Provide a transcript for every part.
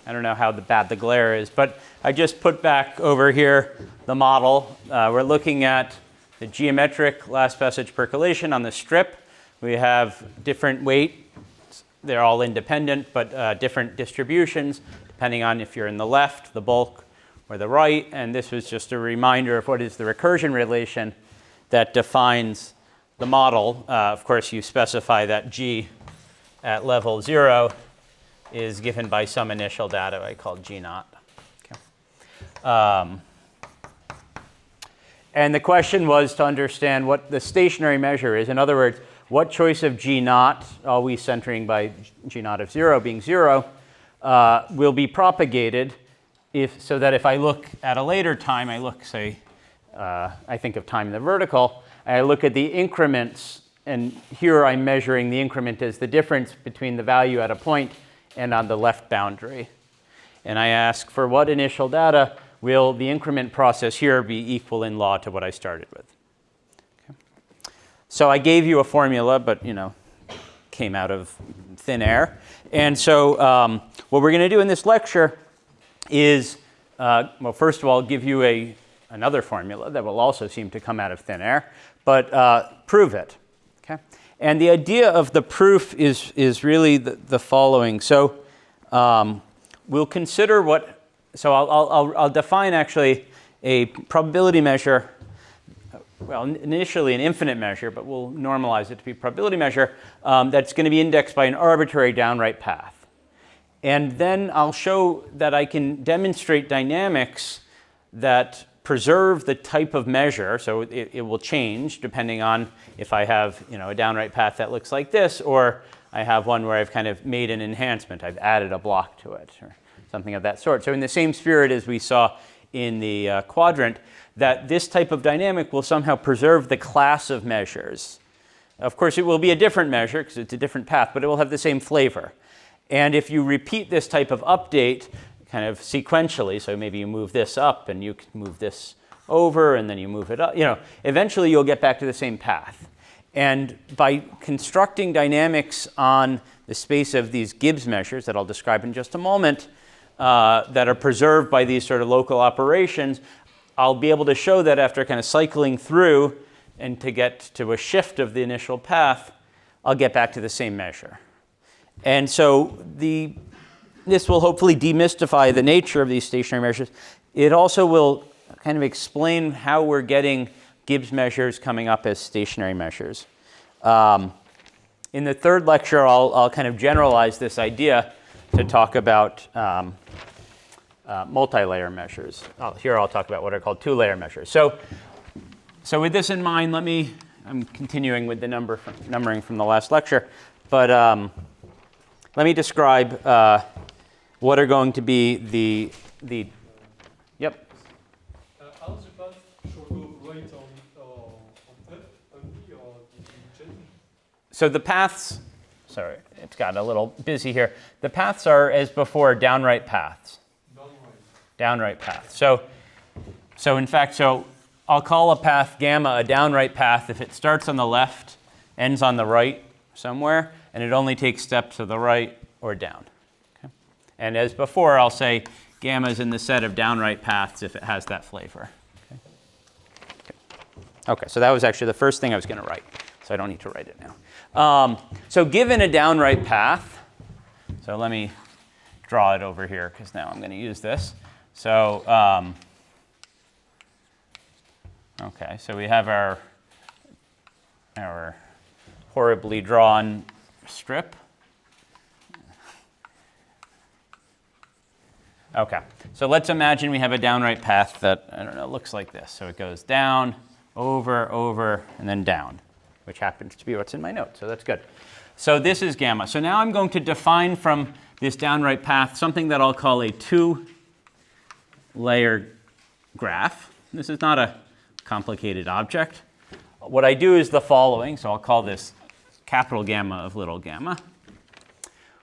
I don't know how bad the glare is, but I just put back over here the model. We're looking at the geometric last passage percolation on the strip. We have different weights. They're all independent, but different distributions, depending on if you're in the left, the bulk, or the right. And this was just a reminder of what is the recursion relation that defines the model. Of course, you specify that G at level 0 is given by some initial data I call G naught. Okay. And the question was to understand what the stationary measure is. In other words, what choice of G naught, always centering by G naught of 0 being 0, will be propagated so that if I look at a later time, I look, say, I think of time in the vertical, I look at the increments, and here I'm measuring the increment as the difference between the value at a point and on the left boundary. And I ask for what initial data will the increment process here be equal in law to what I started with. Okay. So I gave you a formula, but came out of thin air. And so what we're going to do in this lecture is, well, first of all, give you another formula that will also seem to come out of thin air, but prove it. Okay? And the idea of the proof is really the following. So we'll consider what, so I'll define actually a probability measure, well, initially an infinite measure, but we'll normalize it to be a probability measure that's going to be indexed by an arbitrary downright path. And then I'll show that I can demonstrate dynamics that preserve the type of measure, so it will change depending on if I have a downright path that looks like this, or I have one where I've kind of made an enhancement. I've added a block to it, or something of that sort. So in the same spirit as we saw in the quadrant, that this type of dynamic will somehow preserve the class of measures. Of course, it will be a different measure because it's a different path, but it will have the same flavor. And if you repeat this type of update kind of sequentially, so maybe you move this up and you can move this over and then you move it up, eventually you'll get back to the same path. And by constructing dynamics on the space of these Gibbs measures that I'll describe in just a moment, that are preserved by these sort of local operations, I'll be able to show that after kind of cycling through and to get to a shift of the initial path, I'll get back to the same measure. And so this will hopefully demystify the nature of these stationary measures. It also will kind of explain how we're getting Gibbs measures coming up as stationary measures. In the third lecture, I'll kind of generalize this idea to talk about multi-layer measures. Here I'll talk about what are called two-layer measures. So with this in mind, I'm continuing with the numbering from the last lecture, but let me describe what are going to be the yep. How does the path should go right on F only, or did you change? So the paths, sorry, it's got a little busy here. The paths are, as before, downright paths. Downright path. So in fact, I'll call a path gamma a downright path if it starts on the left, ends on the right somewhere, and it only takes steps to the right or down. Okay? And as before, I'll say gamma is in the set of downright paths if it has that flavor. Okay, so that was actually the first thing I was going to write, so I don't need to write it now. So given a downright path, so let me draw it over here because now I'm going to use this. So, okay, so we have our horribly drawn strip. Okay, so let's imagine we have a downright path that, I don't know, looks like this. So it goes down, over, and then down, which happens to be what's in my note, so that's good. So this is gamma. So now I'm going to define from this downright path something that I'll call a two-layer graph. This is not a complicated object. What I do is the following, so I'll call this capital gamma of little gamma.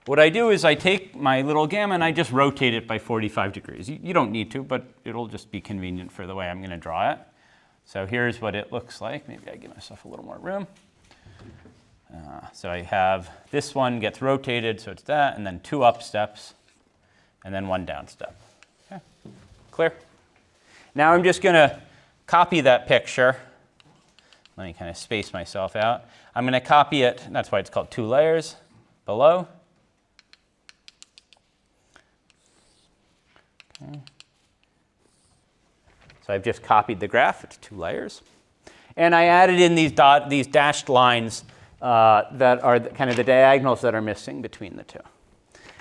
What I do is I take my little gamma and I just rotate it by 45 degrees. You don't need to, but it'll just be convenient for the way I'm going to draw it. So here's what it looks like. Maybe I give myself a little more room. So I have this one gets rotated, so it's that, and then two up steps. and then one down step. Okay. Clear? Now I'm just going to copy that picture. Let me kind of space myself out. I'm going to copy it, that's why it's called 2 layers, below. Okay. So I've just copied the graph, it's 2 layers. And I added in these dashed lines that are kind of the diagonals that are missing between the two.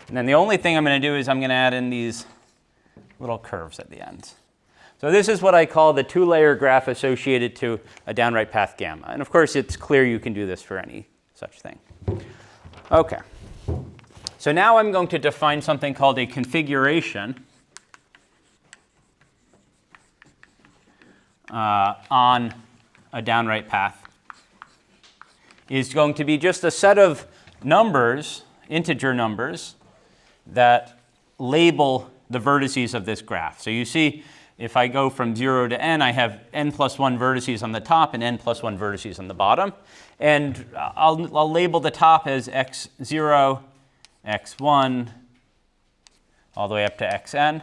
And then the only thing I'm going to do is I'm going to add in these little curves at the ends. So this is what I call the 2-layer graph associated to a downright path gamma. And of course, it's clear you can do this for any such thing. OK. So now I'm going to define something called a configuration on a downright path. Is going to be just a set of numbers, integer numbers, that label the vertices of this graph. So you see, if I go from 0 to n, I have n plus 1 vertices on the top and n plus 1 vertices on the bottom. And I'll label the top as x0, x1, all the way up to xn.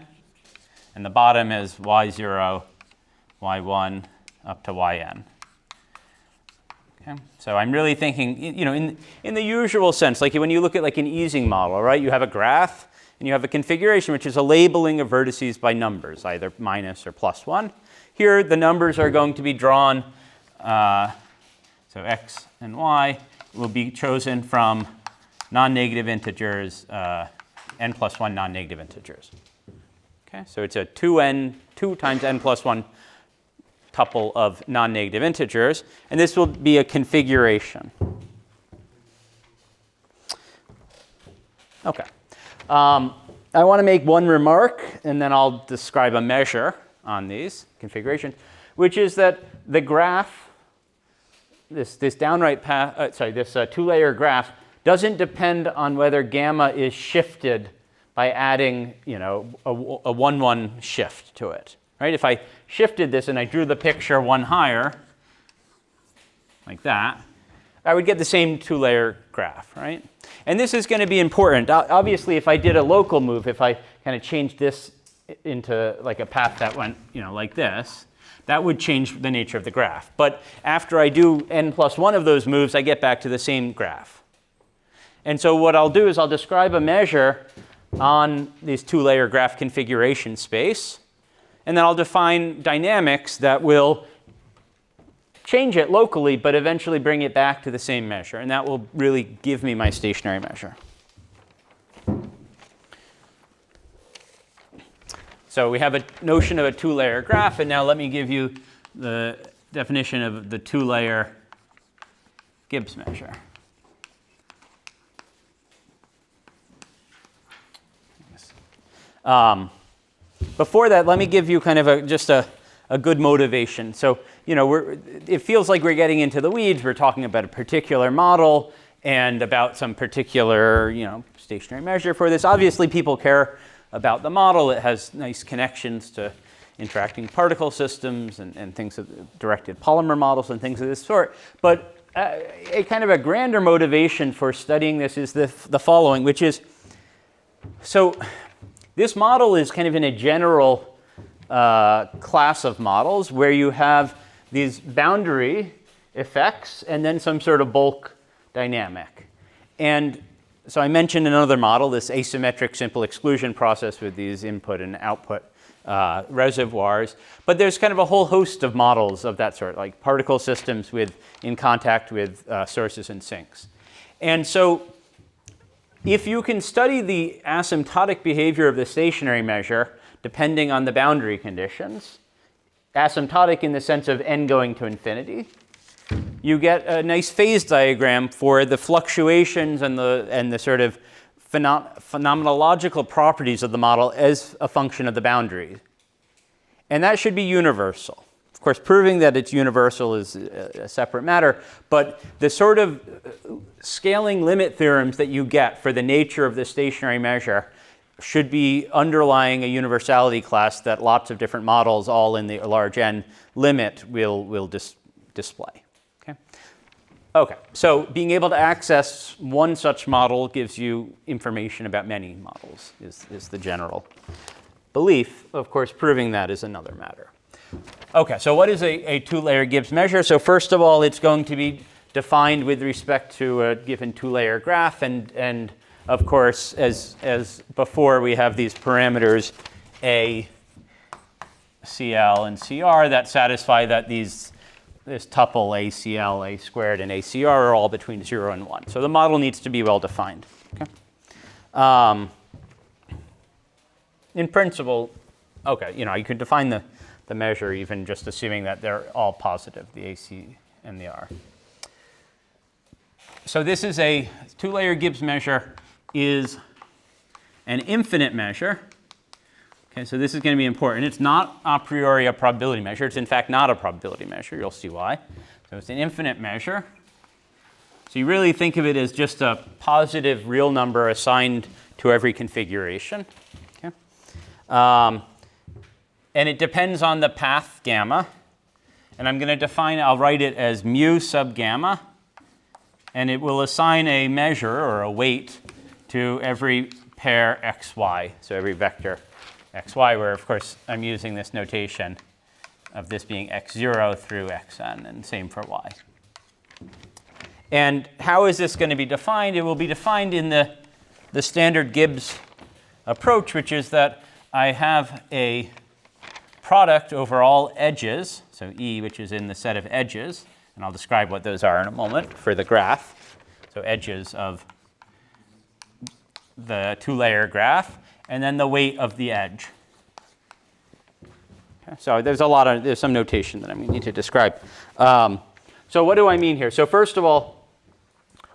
And the bottom as y0, y1, up to yn. Okay. So I'm really thinking, in the usual sense, like when you look at like an Ising model, right? You have a graph, and you have a configuration, which is a labeling of vertices by numbers, either minus or plus 1. Here, the numbers are going to be drawn, so x and y will be chosen from non-negative integers, n plus 1 non-negative integers. Okay, so it's a 2 times n plus 1 tuple of non-negative integers, and this will be a configuration. Okay. I want to make one remark, and then I'll describe a measure on these configurations, which is that the graph, this downright path, this 2-layer graph, doesn't depend on whether gamma is shifted by adding, a 1-1 shift to it. Right? If I shifted this and I drew the picture one higher, like that, I would get the same 2-layer graph, right? And this is going to be important. Obviously, if I did a local move, if I kind of changed this into like a path that went, like this, that would change the nature of the graph. But after I do n plus 1 of those moves, I get back to the same graph. And so what I'll do is I'll describe a measure on this 2-layer graph configuration space. And then I'll define dynamics that will change it locally, but eventually bring it back to the same measure. And that will really give me my stationary measure. So we have a notion of a 2-layer graph. And now let me give you the definition of the 2-layer Gibbs measure. Before that, let me give you kind of just a good motivation. So, it feels like we're getting into the weeds. We're talking about a particular model and about some particular, stationary measure for this. Obviously, people care about the model. It has nice connections to interacting particle systems and things of directed polymer models and things of this sort. But a kind of a grander motivation for studying this is the following, which is, so this model is kind of in a general class of models where you have these boundary effects and then some sort of bulk dynamic. And so I mentioned another model, this asymmetric simple exclusion process with these input and output reservoirs. But there's kind of a whole host of models of that sort, like particle systems in contact with sources and sinks. And so if you can study the asymptotic behavior of the stationary measure depending on the boundary conditions, asymptotic in the sense of n going to infinity, you get a nice phase diagram for the fluctuations and the sort of phenomenological properties of the model as a function of the boundary. And that should be universal. Of course, proving that it's universal is a separate matter, but the sort of scaling limit theorems that you get for the nature of the stationary measure should be underlying a universality class that lots of different models, all in the large N limit, will display. Okay? Okay, so being able to access one such model gives you information about many models, is the general belief. Of course, proving that is another matter. Okay, so what is a two-layer Gibbs measure? So first of all, it's going to be defined with respect to a given two-layer graph, and of course, as before, we have these parameters A, CL, and CR that satisfy that this tuple ACL, A squared, and ACR are all between 0 and 1. So the model needs to be well defined. Okay? In principle, okay, you could define the measure even just assuming that they're all positive, the AC and the R. So this is a two-layer Gibbs measure is an infinite measure. Okay, so this is going to be important. It's not a priori a probability measure. It's in fact not a probability measure. You'll see why. So it's an infinite measure. So you really think of it as just a positive real number assigned to every configuration. Okay? And it depends on the path gamma. And I'm going to define, I'll write it as mu sub gamma. And it will assign a measure or a weight to every pair xy, so every vector xy, where of course I'm using this notation of this being x0 through xn, and same for y. And how is this going to be defined? It will be defined in the standard Gibbs approach, which is that I have a product over all edges, so E, which is in the set of edges, and I'll describe what those are in a moment for the graph, so edges of the two-layer graph, and then the weight of the edge. Okay, so there's some notation that I need to describe. So what do I mean here? So first of all,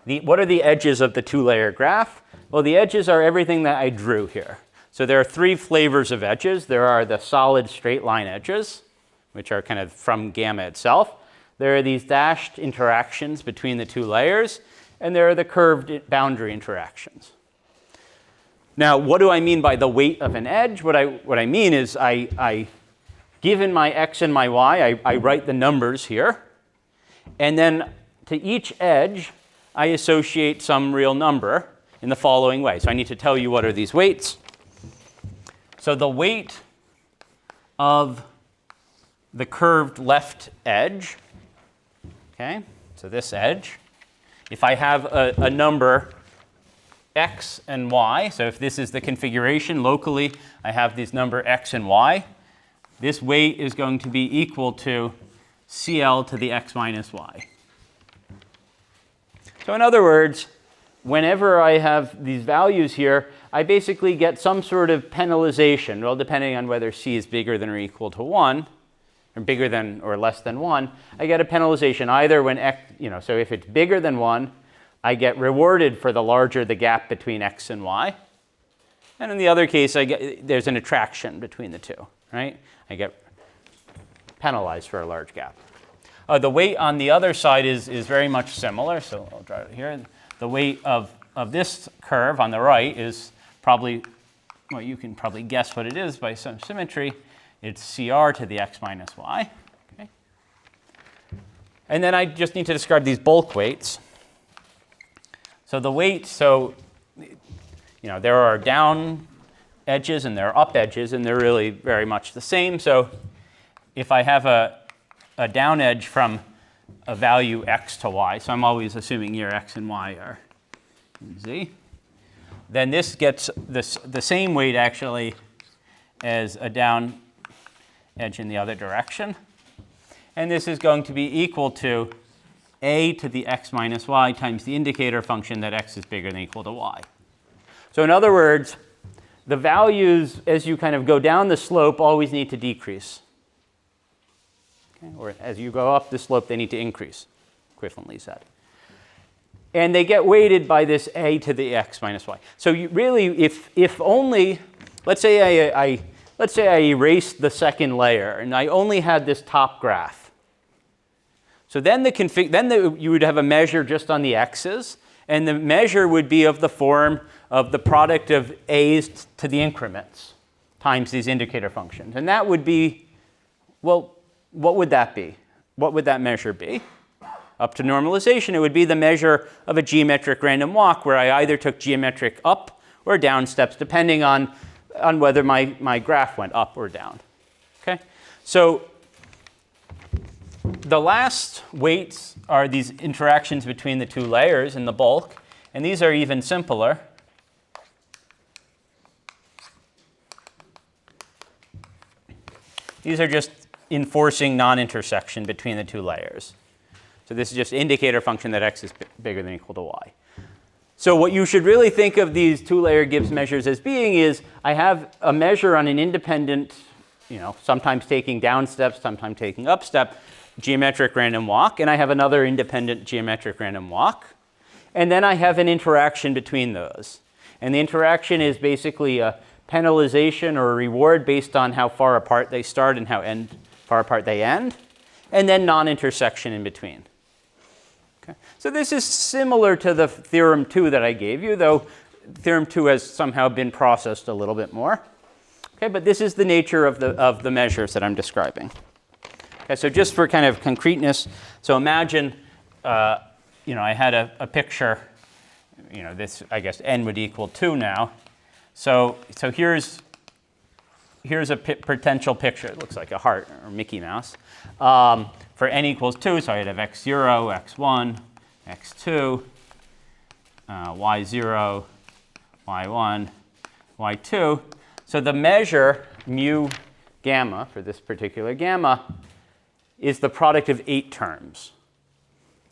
what are the edges of the two-layer graph? Well, the edges are everything that I drew here. So there are three flavors of edges. There are the solid straight line edges, which are kind of from gamma itself. There are these dashed interactions between the two layers, and there are the curved boundary interactions. Now, what do I mean by the weight of an edge? What I mean is given my x and my y, I write the numbers here. And then to each edge, I associate some real number in the following way. So I need to tell you what are these weights. So the weight of the curved left edge, okay, so this edge, if I have a number x and y, so if this is the configuration locally, I have this number x and y, this weight is going to be equal to CL to the x minus y. So in other words, whenever I have these values here, I basically get some sort of penalization, well, depending on whether C is bigger than or equal to 1, or bigger than or less than 1, I get a penalization either when x, so if it's bigger than 1, I get rewarded for the larger the gap between x and y. And in the other case, there's an attraction between the two, right? I get penalized for a large gap. The weight on the other side is very much similar, so I'll draw it here. The weight of this curve on the right is probably, well, you can probably guess what it is by some symmetry. It's CR to the x minus y. Okay. And then I just need to describe these bulk weights. So the weight, there are down edges and there are up edges, and they're really very much the same. So if I have a down edge from a value x to y, so I'm always assuming here x and y are in z, then this gets the same weight actually as a down edge in the other direction. And this is going to be equal to a to the x minus y times the indicator function that x is bigger than or equal to y. So in other words, the values as you kind of go down the slope always need to decrease. Okay? Or as you go up the slope, they need to increase, equivalently said. And they get weighted by this a to the x minus y. So you really, if only, let's say I erased the second layer and I only had this top graph. So then you would have a measure just on the x's, and the measure would be of the form of the product of a's to the increments times these indicator functions. And that would be, well, what would that be? What would that measure be? up to normalization, it would be the measure of a geometric random walk where I either took geometric up or down steps depending on whether my graph went up or down. Okay? So the last weights are these interactions between the two layers in the bulk, and these are even simpler. These are just enforcing non-intersection between the two layers. So this is just indicator function that x is bigger than or equal to y. So what you should really think of these two-layer Gibbs measures as being is I have a measure on an independent, sometimes taking down steps, sometimes taking up step, geometric random walk, and I have another independent geometric random walk. And then I have an interaction between those. And the interaction is basically a penalization or a reward based on how far apart they start and how far apart they end, and then non-intersection in between. Okay. So this is similar to the theorem 2 that I gave you, though theorem 2 has somehow been processed a little bit more. Okay, but this is the nature of the measures that I'm describing. Okay, so just for kind of concreteness, so imagine, I had a picture, this, I guess, n would equal 2 now. So here's a potential picture. It looks like a heart or Mickey Mouse. For n equals 2, so I'd have x0, x1, x2, y0, y1, y2. So the measure, mu gamma, for this particular gamma, is the product of 8 terms.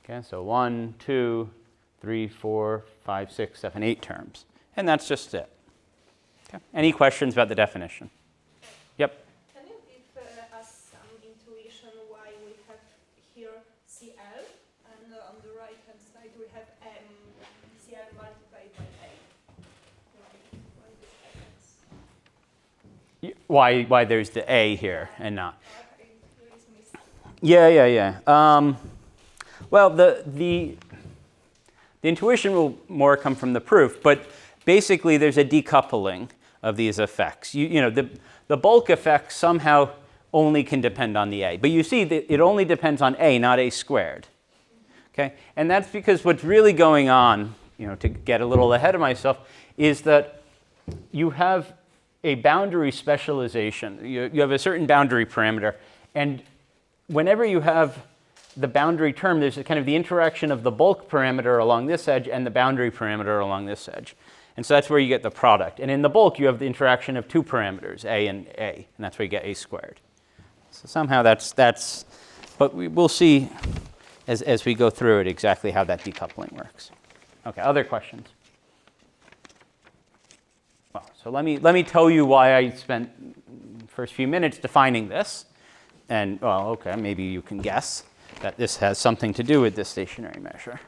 Okay, so 1, 2, 3, 4, 5, 6, 7, 8 terms. And that's just it. Okay. Any questions about the definition? Yep. Can you give us some intuition why we have here CL and on the right hand side we have CL multiplied by A? Why this happens? Why there's the A here and not? Okay, there is missing. Yeah. Well, the intuition will more come from the proof, but basically there's a decoupling of these effects. The bulk effect somehow only can depend on the A. But you see that it only depends on A, not A squared. Okay? And that's because what's really going on, to get a little ahead of myself, is that you have a boundary specialization. You have a certain boundary parameter. And whenever you have the boundary term, there's kind of the interaction of the bulk parameter along this edge and the boundary parameter along this edge. And so that's where you get the product. And in the bulk, you have the interaction of 2 parameters, A, and that's where you get A squared. So somehow that's but we'll see as we go through it exactly how that decoupling works. Okay, other questions? Well, so let me tell you why I spent the first few minutes defining this. And, well, okay, maybe you can guess that this has something to do with this stationary measure.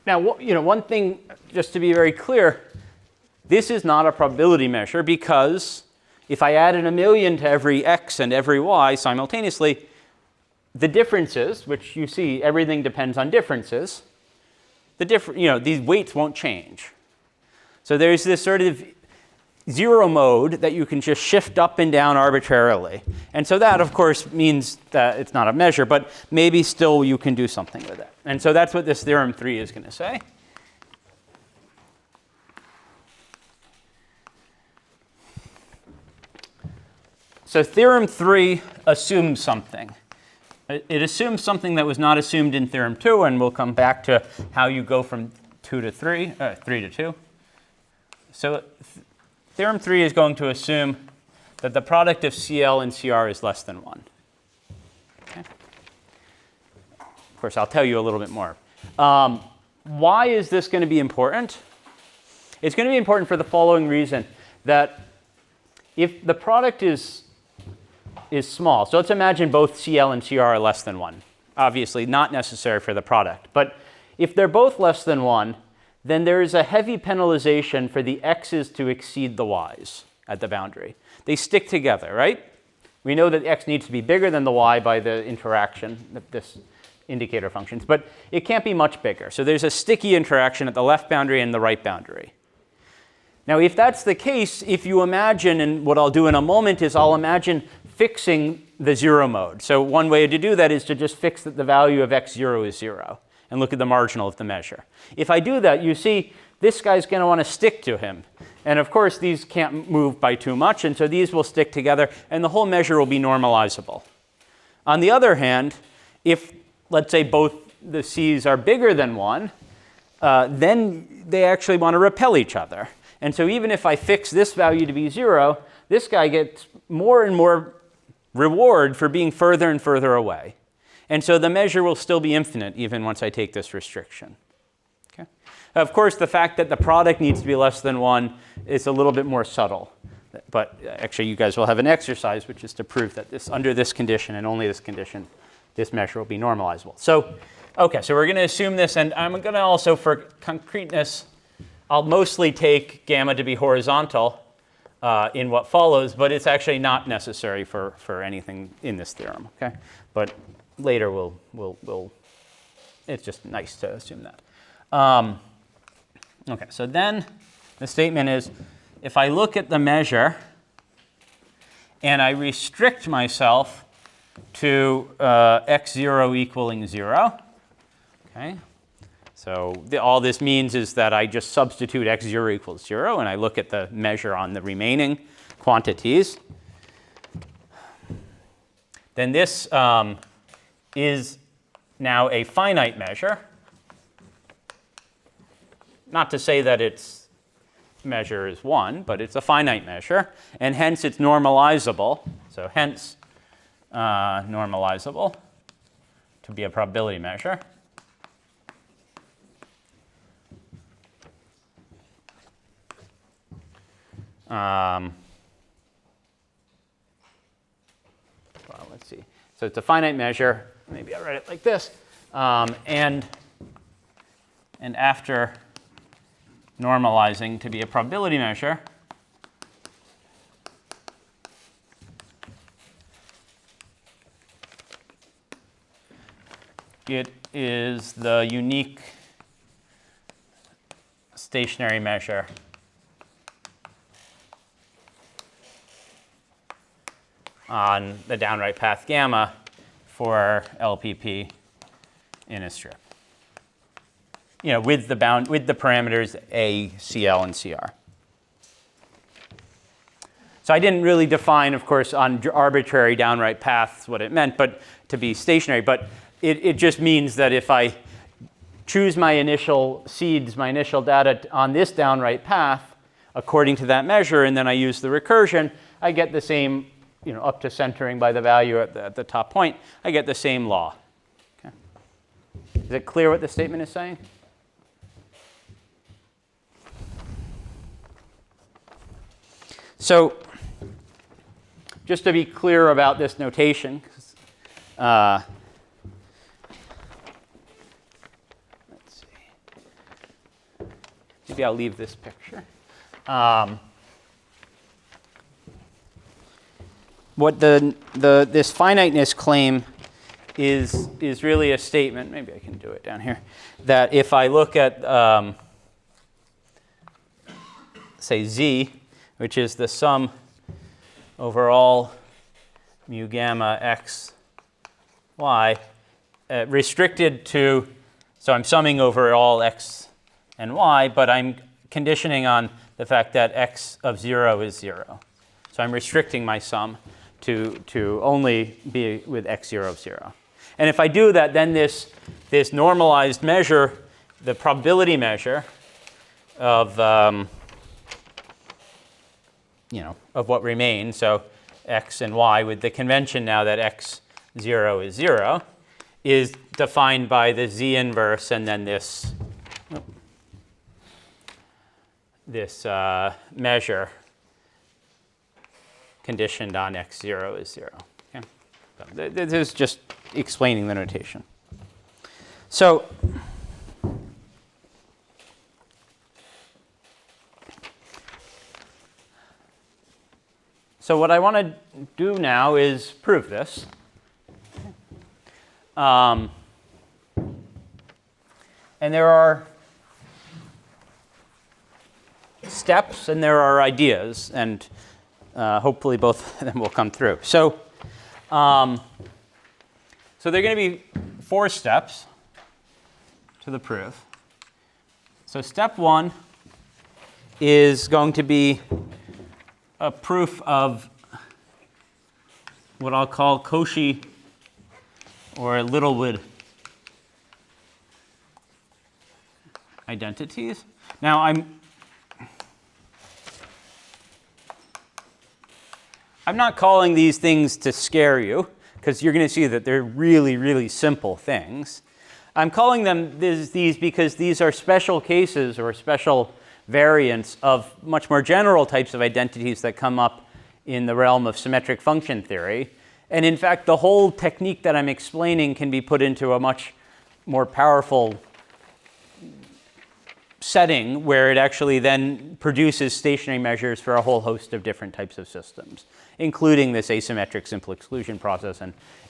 Now, one thing, just to be very clear, this is not a probability measure because if I added 1,000,000 to every x and every y simultaneously, the differences, which you see everything depends on differences, these weights won't change. So there's this sort of zero mode that you can just shift up and down arbitrarily. And so that, of course, means that it's not a measure, but maybe still you can do something with it. And so that's what this theorem 3 is going to say. So theorem 3 assumes something. It assumes something that was not assumed in theorem 2, and we'll come back to how you go from 2 to 3, 3 to 2. So theorem 3 is going to assume that the product of CL and CR is less than 1. Okay. Of course, I'll tell you a little bit more. Why is this going to be important? It's going to be important for the following reason, that if the product is small, so let's imagine both CL and CR are less than 1. Obviously, not necessary for the product. But if they're both less than 1, then there is a heavy penalization for the x's to exceed the y's at the boundary. They stick together, right? We know that x needs to be bigger than the y by the interaction, this indicator functions, but it can't be much bigger. So there's a sticky interaction at the left boundary and the right boundary. Now, if that's the case, if you imagine, and what I'll do in a moment is I'll imagine fixing the 0 mode. So one way to do that is to just fix that the value of x0 is 0 and look at the marginal of the measure. If I do that, you see this guy's going to want to stick to him. And of course, these can't move by too much, and so these will stick together, and the whole measure will be normalizable. On the other hand, if, let's say, both the c's are bigger than 1, then they actually want to repel each other. And so even if I fix this value to be 0, this guy gets more and more reward for being further and further away. And so the measure will still be infinite even once I take this restriction. Okay? Of course, the fact that the product needs to be less than 1 is a little bit more subtle. But actually, you guys will have an exercise, which is to prove that under this condition and only this condition, this measure will be normalizable. So, okay, so we're going to assume this. And I'm going to also, for concreteness, I'll mostly take gamma to be horizontal in what follows, but it's actually not necessary for anything in this theorem. Okay, but later we'll it's just nice to assume that. Okay, so then the statement is, if I look at the measure and I restrict myself to x0 equaling 0, okay, so all this means is that I just substitute x0 equals 0, and I look at the measure on the remaining quantities. Then this is now a finite measure. Not to say that its measure is 1, but it's a finite measure, and hence it's normalizable. So hence normalizable to be a probability measure. Well, let's see. So it's a finite measure. Maybe I'll write it like this. And after normalizing to be a probability measure, it is the unique stationary measure on the downright path gamma for LPP in a strip. You know, with the parameters A, CL, and CR. So I didn't really define, of course, on arbitrary downright paths what it meant, but to be stationary. But it just means that if I choose my initial seeds, my initial data on this downright path, according to that measure, and then I use the recursion, I get the same, you know, up to centering by the value at the top point, I get the same law. Okay. Is it clear what the statement is saying? So just to be clear about this notation, let's see. Maybe I'll leave this picture. What this finiteness claim is really a statement. Maybe I can do it down here. That if I look at say z, which is the sum over all mu gamma x y, restricted to, so I'm summing over all x and y, but I'm conditioning on the fact that x of 0 is 0. So I'm restricting my sum to only be with x0 of 0. And if I do that, then this normalized measure, the probability measure of of what remains, so x and y, with the convention now that x0 is 0, is defined by the z inverse and then this measure conditioned on x0 is 0. Okay? So this is just explaining the notation. So what I want to do now is prove this. And there are steps and there are ideas, and hopefully both of them will come through. So So there are going to be 4 steps to the proof. So step 1 is going to be a proof of what I'll call Cauchy or Littlewood identities. Now I'm not calling these things to scare you, because you're going to see that they're really, really simple things. I'm calling them these because these are special cases or special variants of much more general types of identities that come up in the realm of symmetric function theory. And in fact, the whole technique that I'm explaining can be put into a much more powerful setting where it actually then produces stationary measures for a whole host of different types of systems, including this asymmetric simple exclusion process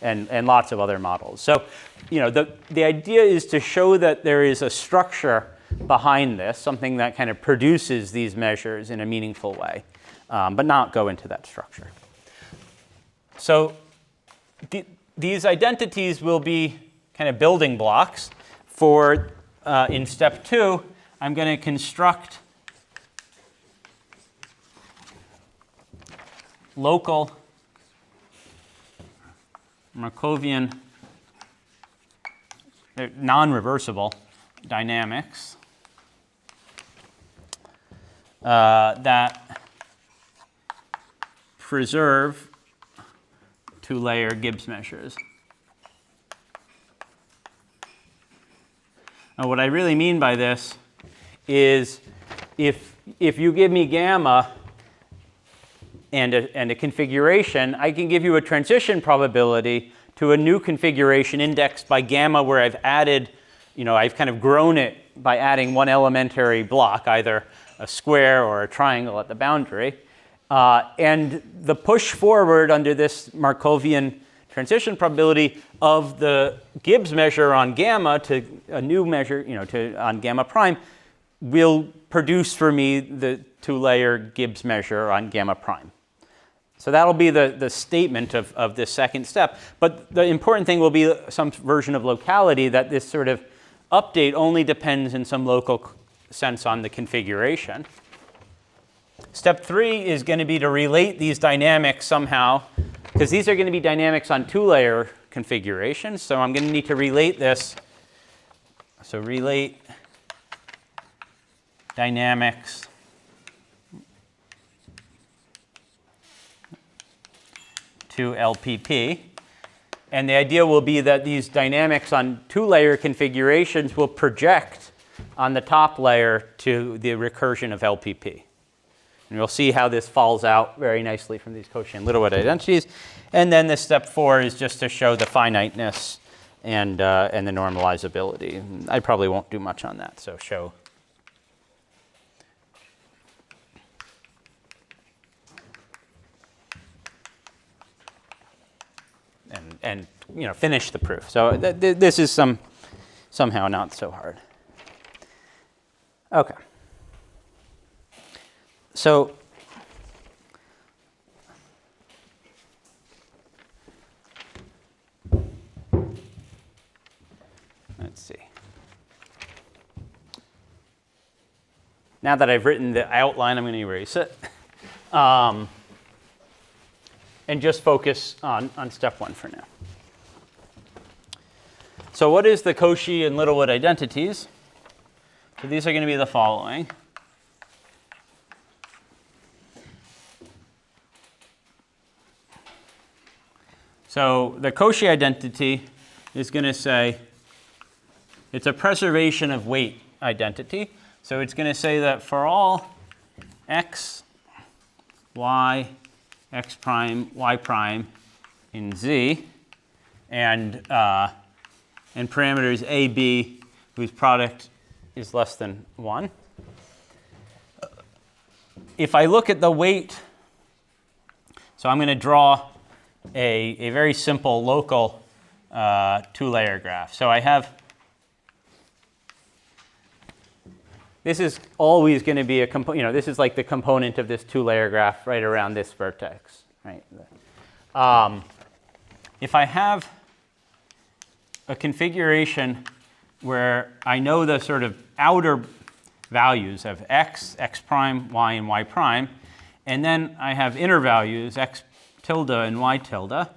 and lots of other models. So, the idea is to show that there is a structure behind this, something that kind of produces these measures in a meaningful way, but not go into that structure. So these identities will be kind of building blocks for, in step 2, I'm going to construct local Markovian, non-reversible dynamics that preserve 2-layer Gibbs measures. Now, what I really mean by this is if you give me gamma and a configuration, I can give you a transition probability to a new configuration indexed by gamma where I've added, I've kind of grown it by adding one elementary block, either a square or a triangle at the boundary. And the push forward under this Markovian transition probability of the Gibbs measure on gamma to a new measure, on gamma prime, will produce for me the 2-layer Gibbs measure on gamma prime. So that'll be the statement of this second step. But the important thing will be some version of locality, that this sort of update only depends in some local sense on the configuration. Step 3 is going to be to relate these dynamics somehow, because these are going to be dynamics on 2-layer configurations. So I'm going to need to relate this. So relate dynamics to LPP. And the idea will be that these dynamics on 2-layer configurations will project on the top layer to the recursion of LPP. And we'll see how this falls out very nicely from these Cauchy and Littlewood identities. And then this step 4 is just to show the finiteness and the normalizability. I probably won't do much on that, so show. And finish the proof. So this is somehow not so hard. Okay. So let's see. Now that I've written the outline, I'm going to erase it. And just focus on step 1 for now. So what is the Cauchy and Littlewood identities? So these are going to be the following. So the Cauchy identity is going to say it's a preservation of weight identity. So it's going to say that for all x, y, x prime, y prime in Z, and parameters a, b, whose product is less than 1. If I look at the weight, so I'm going to draw a very simple local 2-layer graph. So I have, this is always going to be a component, this is like the component of this 2-layer graph right around this vertex, right? if I have a configuration where I know the sort of outer values of x, x prime, y, and y prime, and then I have inner values, x tilde and y tilde,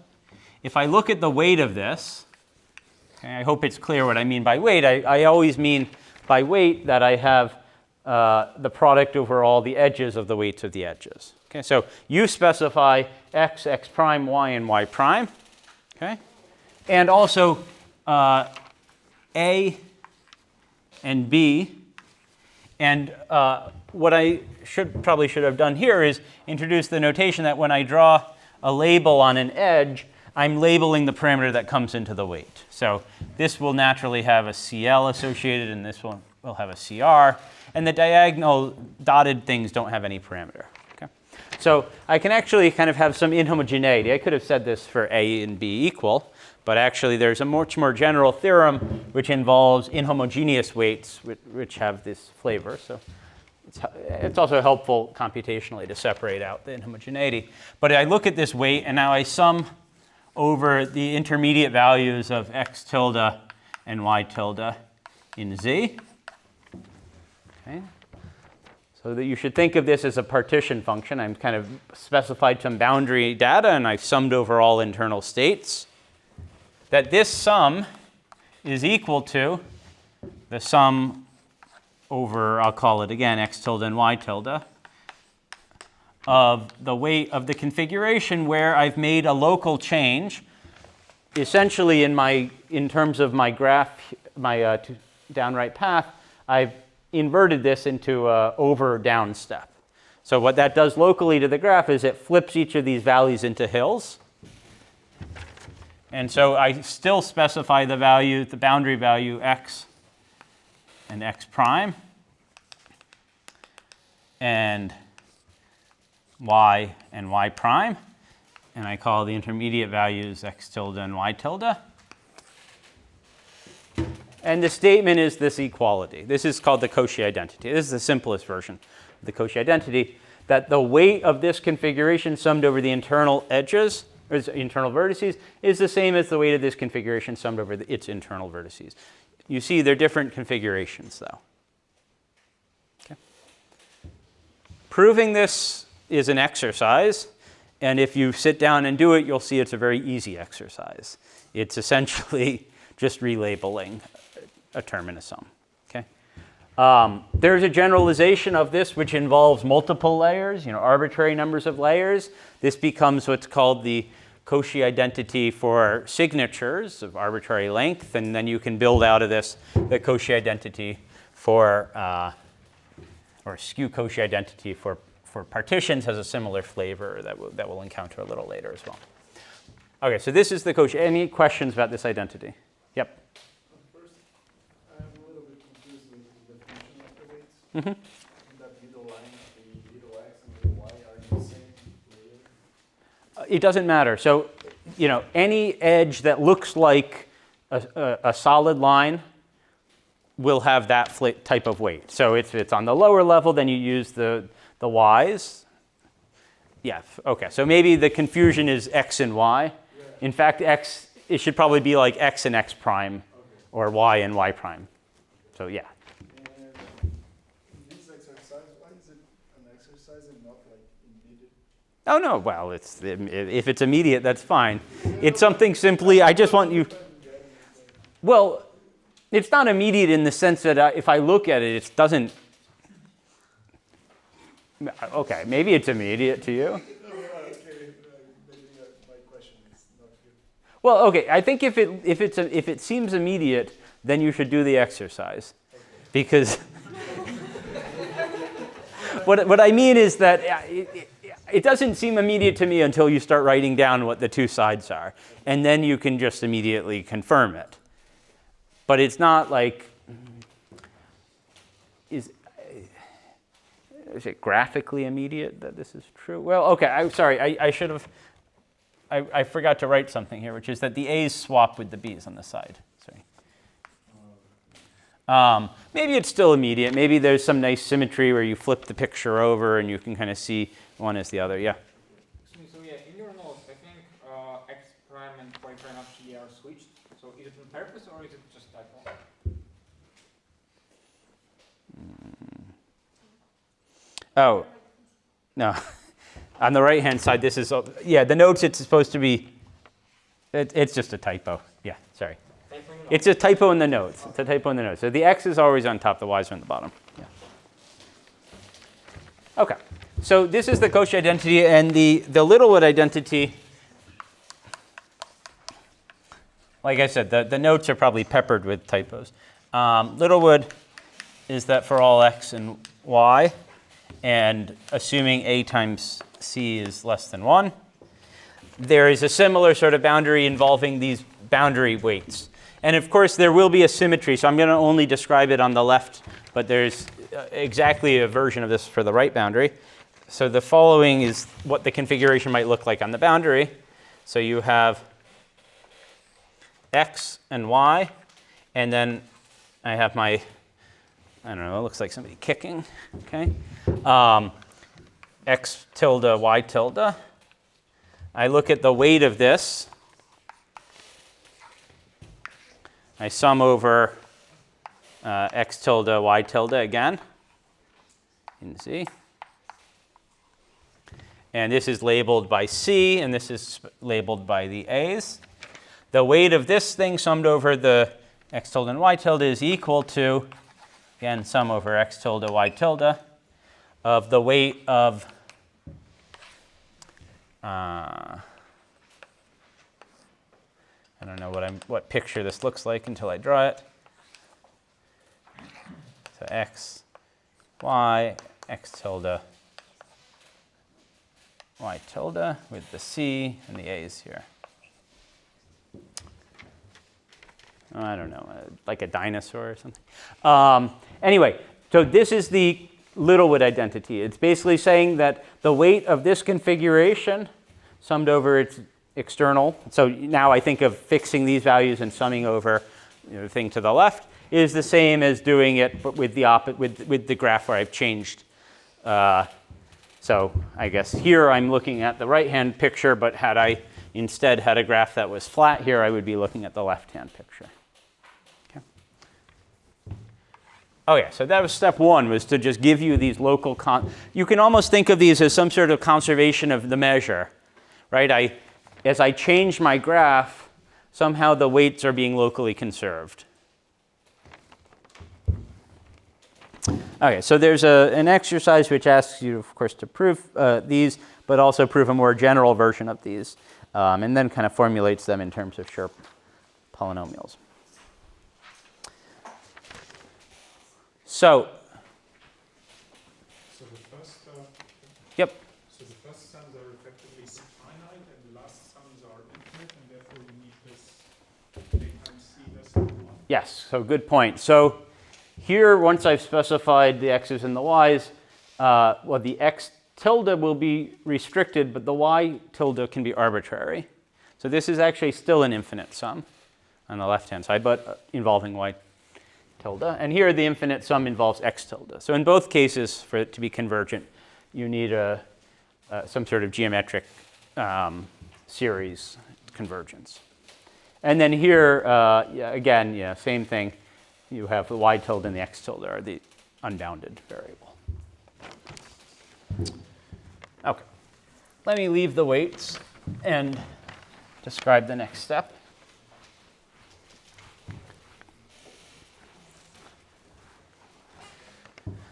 if I look at the weight of this, okay, I hope it's clear what I mean by weight. I always mean by weight that I have the product over all the edges of the weights of the edges. Okay, so you specify x, x prime, y, and y prime. Okay, and also A and B. And what I probably should have done here is introduce the notation that when I draw a label on an edge, I'm labeling the parameter that comes into the weight. So this will naturally have a CL associated, and this one will have a CR. And the diagonal dotted things don't have any parameter. Okay? So I can actually kind of have some inhomogeneity. I could have said this for A and B equal, but actually there's a much more general theorem which involves inhomogeneous weights which have this flavor. So it's also helpful computationally to separate out the inhomogeneity. But I look at this weight, and now I sum over the intermediate values of x tilde and y tilde in Z. Okay. So that you should think of this as a partition function. I'm kind of specified some boundary data, and I've summed over all internal states. That this sum is equal to the sum over, I'll call it again, x tilde and y tilde, of the weight of the configuration where I've made a local change. Essentially, in terms of my graph, my down right path, I've inverted this into a over-down step. So what that does locally to the graph is it flips each of these valleys into hills. And so I still specify the value, the boundary value x and x prime, and y and y prime, and I call the intermediate values x tilde and y tilde. And the statement is this equality. This is called the Cauchy identity. This is the simplest version of the Cauchy identity, that the weight of this configuration summed over the internal edges, or internal vertices, is the same as the weight of this configuration summed over its internal vertices. You see they're different configurations, though. Okay. Proving this is an exercise, and if you sit down and do it, you'll see it's a very easy exercise. It's essentially just relabeling a term in a sum. Okay? There's a generalization of this which involves multiple layers, arbitrary numbers of layers. This becomes what's called the Cauchy identity for signatures of arbitrary length, and then you can build out of this the Cauchy identity for, or skew Cauchy identity for partitions has a similar flavor that we'll encounter a little later as well. Okay, so this is the Cauchy. Any questions about this identity? Yep. First, I'm a little bit confused with the definition of the weights. Mm-hmm. That middle line, the little x and little y are the same layer? It doesn't matter. So, any edge that looks like a solid line will have that type of weight. So if it's on the lower level, then you use the y's. Yeah, okay. So maybe the confusion is x and y. Yeah. In fact, it should probably be like x and x prime, or y and y prime. So yeah. And this exercise, why is it an exercise and not like immediate? Oh no, well, if it's immediate, that's fine. It's something simply, I just want you, well, it's not immediate in the sense that if I look at it, it doesn't, okay, maybe it's immediate to you. Okay, maybe my question is not good. Well, okay, I think if it seems immediate, then you should do the exercise. Okay. Because what I mean is that it doesn't seem immediate to me until you start writing down what the two sides are. And then you can just immediately confirm it. But it's not like, is it graphically immediate that this is true? Well, okay, I'm sorry, I should have, I forgot to write something here, which is that the A's swap with the B's on the side. Sorry. Maybe it's still immediate. Maybe there's some nice symmetry where you flip the picture over and you can kind of see one as the other. Yeah. So yeah, in your notes, I think x prime and y prime of g are switched. So is it on purpose or is it just typo? Oh, no. On the right-hand side, this is, yeah, the notes, it's supposed to be, it's just a typo. Yeah, sorry. It's a typo in the notes. It's a typo in the notes. So the x is always on top, the y's are on the bottom. Yeah. Okay. So this is the Cauchy identity, and the Littlewood identity, like I said, the notes are probably peppered with typos. Littlewood is that for all x and y, and assuming a times c is less than 1, there is a similar sort of boundary involving these boundary weights. And of course, there will be a symmetry, so I'm going to only describe it on the left, but there's exactly a version of this for the right boundary. So the following is what the configuration might look like on the boundary. So you have x and y, and then I have my, I don't know, it looks like somebody kicking, okay? X tilde, y tilde. I look at the weight of this. I sum over x tilde, y tilde again in Z. And this is labeled by C, and this is labeled by the A's. The weight of this thing summed over the x tilde and y tilde is equal to, again, sum over x tilde, y tilde, of the weight of I don't know what picture this looks like until I draw it. So x, y, x tilde, y tilde with the C and the A's here. Oh, I don't know, like a dinosaur or something. Anyway, so this is the Littlewood identity. It's basically saying that the weight of this configuration summed over its external, so now I think of fixing these values and summing over the thing to the left, is the same as doing it but with the graph where I've changed. So I guess here I'm looking at the right-hand picture, but had I instead had a graph that was flat here, I would be looking at the left-hand picture. Okay. Oh yeah, so that was step one, was to just give you these local, you can almost think of these as some sort of conservation of the measure, right? As I change my graph, somehow the weights are being locally conserved. Okay, so there's an exercise which asks you, of course, to prove these, but also prove a more general version of these, and then kind of formulates them in terms of Schur polynomials. So So the first, yep. so the first sums are effectively finite, and the last sums are infinite, and therefore you need this a times c less than 1. Yes, so good point. So here, once I've specified the x's and the y's, well, the x tilde will be restricted, but the y tilde can be arbitrary. So this is actually still an infinite sum on the left-hand side, but involving y tilde. And here, the infinite sum involves x tilde. So in both cases, for it to be convergent, you need some sort of geometric series convergence. And then here, again, same thing. You have the y tilde and the x tilde are the unbounded variable. Okay. Let me leave the weights and describe the next step.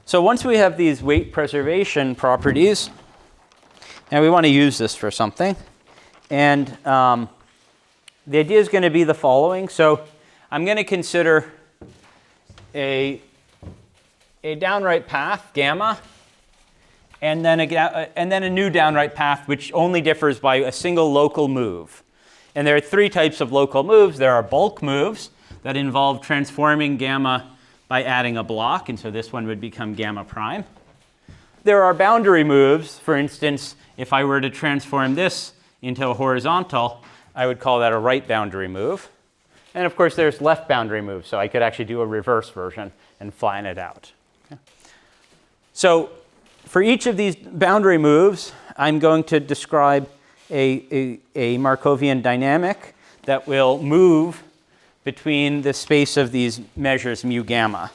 So once we have these weight preservation properties, and we want to use this for something, and the idea is going to be the following. So I'm going to consider a downright path, gamma, and then a new downright path, which only differs by a single local move. And there are three types of local moves. There are bulk moves that involve transforming gamma by adding a block, and so this one would become gamma prime. There are boundary moves. For instance, if I were to transform this into a horizontal, I would call that a right boundary move. And of course, there's left boundary moves, so I could actually do a reverse version and flatten it out. Okay. So for each of these boundary moves, I'm going to describe a Markovian dynamic that will move between the space of these measures mu gamma.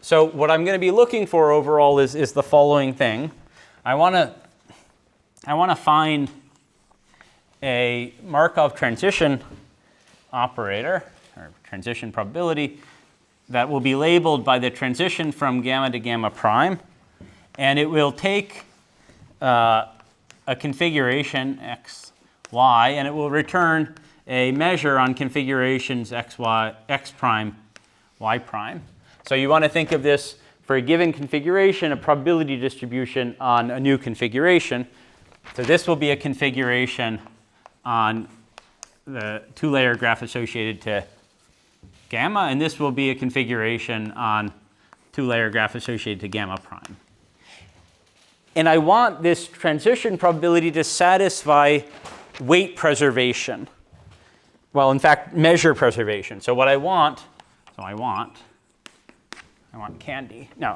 So what I'm going to be looking for overall is the following thing. I want to find a Markov transition operator, or transition probability, that will be labeled by the transition from gamma to gamma prime. And it will take a configuration x, y, and it will return a measure on configurations x, y, x prime, y prime. So you want to think of this for a given configuration, a probability distribution on a new configuration. So this will be a configuration on the two-layer graph associated to gamma, and this will be a configuration on two-layer graph associated to gamma prime. And I want this transition probability to satisfy weight preservation. Well, in fact, measure preservation. So what I want candy. No,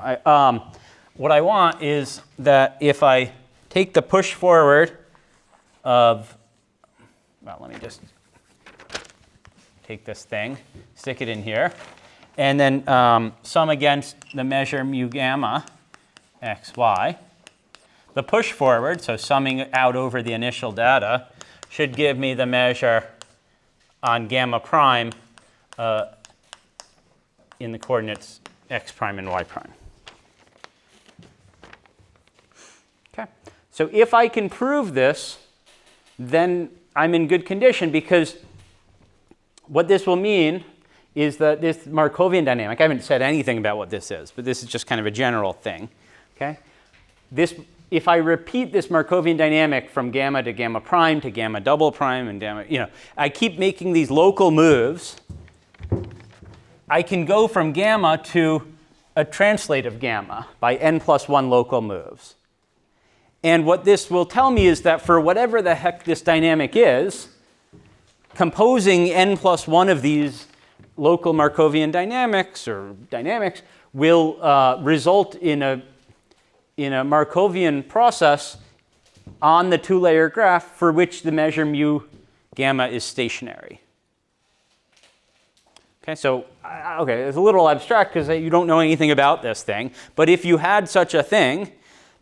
what I want is that if I take the push forward of, well, let me just take this thing, stick it in here, and then sum against the measure mu gamma x, y. The push forward, so summing out over the initial data, should give me the measure on gamma prime in the coordinates x prime and y prime. Okay, so if I can prove this, then I'm in good condition, because what this will mean is that this Markovian dynamic, I haven't said anything about what this is, but this is just kind of a general thing. Okay, if I repeat this Markovian dynamic from gamma to gamma prime to gamma double prime and gamma, I keep making these local moves, I can go from gamma to a translate of gamma by n+1 local moves. And what this will tell me is that for whatever the heck this dynamic is, composing n+1 of these local Markovian dynamics or dynamics will result in a Markovian process on the two-layer graph for which the measure mu gamma is stationary. Okay, so it's a little abstract because you don't know anything about this thing. But if you had such a thing,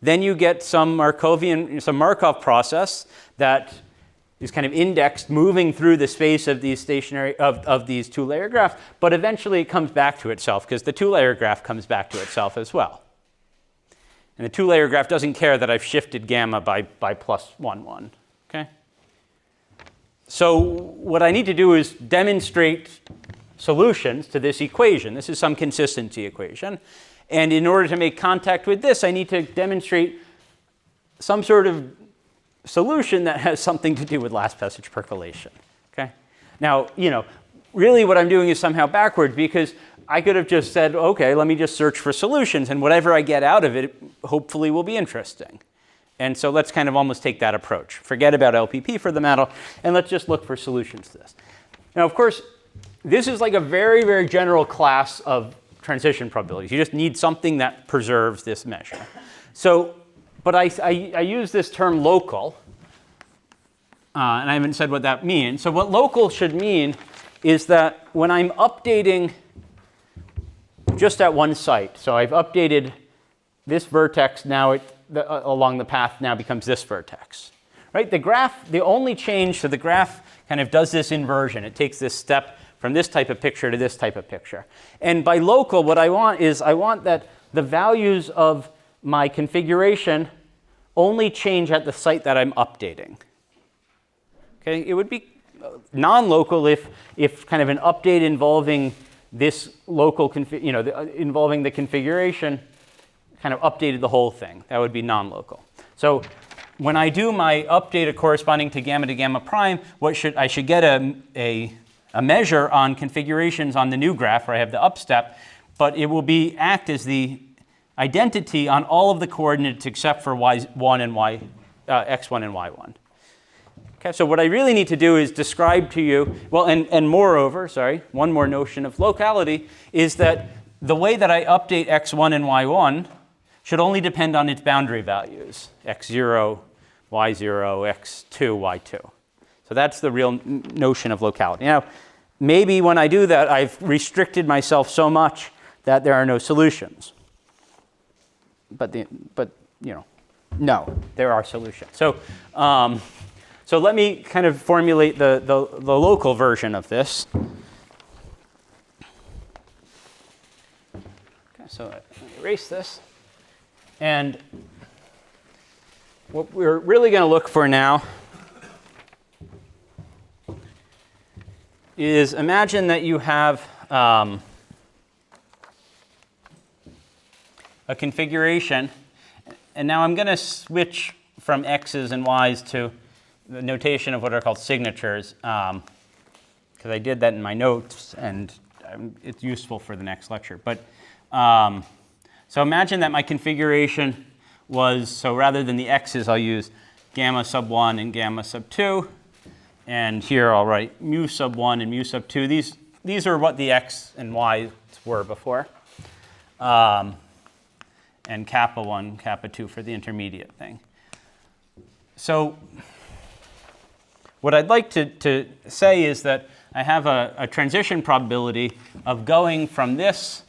then you get some Markov process that is kind of indexed, moving through the space of these stationary of these two-layer graphs. But eventually, it comes back to itself because the two-layer graph comes back to itself as well. And the two-layer graph doesn't care that I've shifted gamma by +1, 1. Okay. So what I need to do is demonstrate solutions to this equation. This is some consistency equation. And in order to make contact with this, I need to demonstrate some sort of solution that has something to do with last passage percolation. Okay? Now, really what I'm doing is somehow backwards, because I could have just said, okay, let me just search for solutions, and whatever I get out of it hopefully will be interesting. And so let's kind of almost take that approach. Forget about LPP for the matter, and let's just look for solutions to this. Now, of course, this is like a very, very general class of transition probabilities. You just need something that preserves this measure. So, but I use this term local, and I haven't said what that means. So what local should mean is that when I'm updating just at one site, so I've updated this vertex, now along the path now becomes this vertex. Right? The graph, the only change, so the graph kind of does this inversion. It takes this step from this type of picture to this type of picture. And by local, what I want is I want that the values of my configuration only change at the site that I'm updating. Okay, it would be non-local if kind of an update involving this local, involving the configuration kind of updated the whole thing. That would be non-local. So when I do my update corresponding to gamma prime, I should get a measure on configurations on the new graph where I have the up step, but it will act as the identity on all of the coordinates except for y1 and x1 and y1. Okay, so what I really need to do is describe to you, well, and moreover, one more notion of locality is that the way that I update x1 and y1 should only depend on its boundary values, x0, y0, x2, y2. So that's the real notion of locality. Now, maybe when I do that, I've restricted myself so much that there are no solutions. But no, there are solutions. So let me kind of formulate the local version of this. Okay, so let me erase this. And what we're really going to look for now is imagine that you have a configuration. And now I'm going to switch from x's and y's to the notation of what are called signatures, because I did that in my notes, and it's useful for the next lecture. But so imagine that my configuration was, so rather than the x's, I'll use gamma sub 1 and gamma sub 2. And here I'll write mu sub 1 and mu sub 2. These are what the x and y were before. And kappa 1, kappa 2 for the intermediate thing. So what I'd like to say is that I have a transition probability of going from this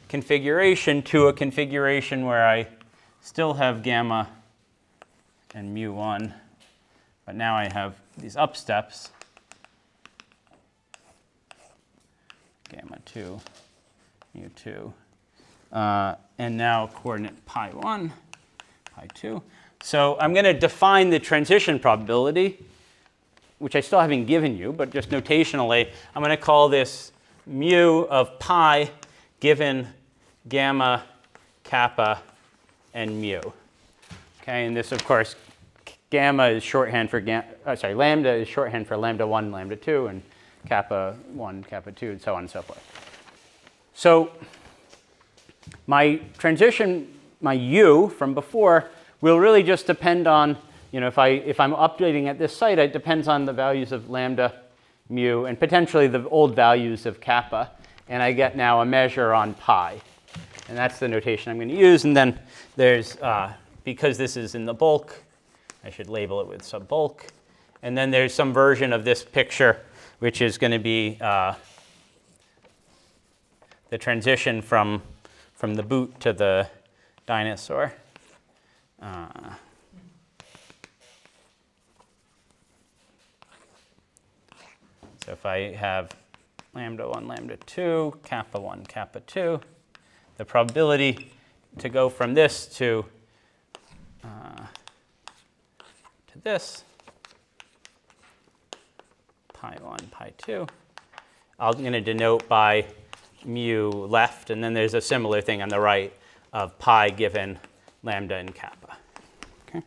configuration to a configuration where I still have gamma and mu 1, but now I have these up steps, gamma 2, mu 2, and now coordinate pi 1, pi 2. So I'm going to define the transition probability, which I still haven't given you, but just notationally, I'm going to call this mu of pi given gamma, kappa, and mu. Okay, and this, of course, gamma is shorthand for lambda is shorthand for lambda 1, lambda 2, and kappa 1, kappa 2, and so on and so forth. So my transition, my u from before, will really just depend on, if I'm updating at this site, it depends on the values of lambda, mu, and potentially the old values of kappa. And I get now a measure on pi. And that's the notation I'm going to use. And then there's, because this is in the bulk, I should label it with subbulk. And then there's some version of this picture, which is going to be the transition from the boot to the dinosaur. So if I have lambda 1, lambda 2, kappa 1, kappa 2, the probability to go from this to this, pi 1, pi 2, I'm going to denote by mu left, and then there's a similar thing on the right of pi given lambda and kappa. Okay.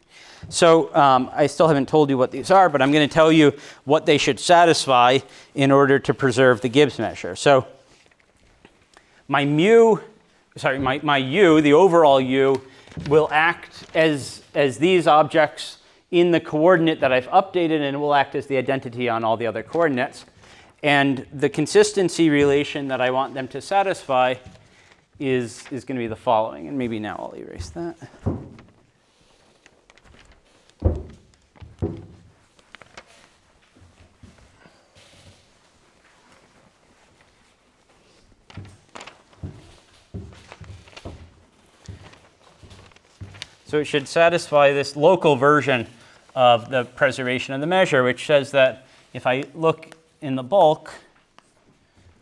So I still haven't told you what these are, but I'm going to tell you what they should satisfy in order to preserve the Gibbs measure. So my u, the overall u, will act as these objects in the coordinate that I've updated, and it will act as the identity on all the other coordinates. And the consistency relation that I want them to satisfy is going to be the following. And maybe now I'll erase that. So it should satisfy this local version of the preservation of the measure, which says that if I look in the bulk,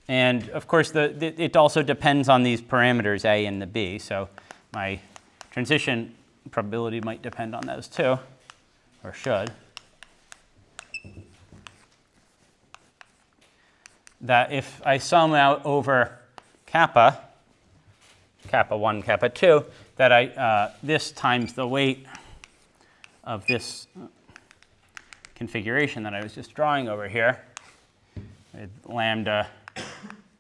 and of course it also depends on these parameters A and the B, so my transition probability might depend on those too, or should. That if I sum out over kappa 1, kappa 2, that this times the weight of this configuration that I was just drawing over here, with lambda,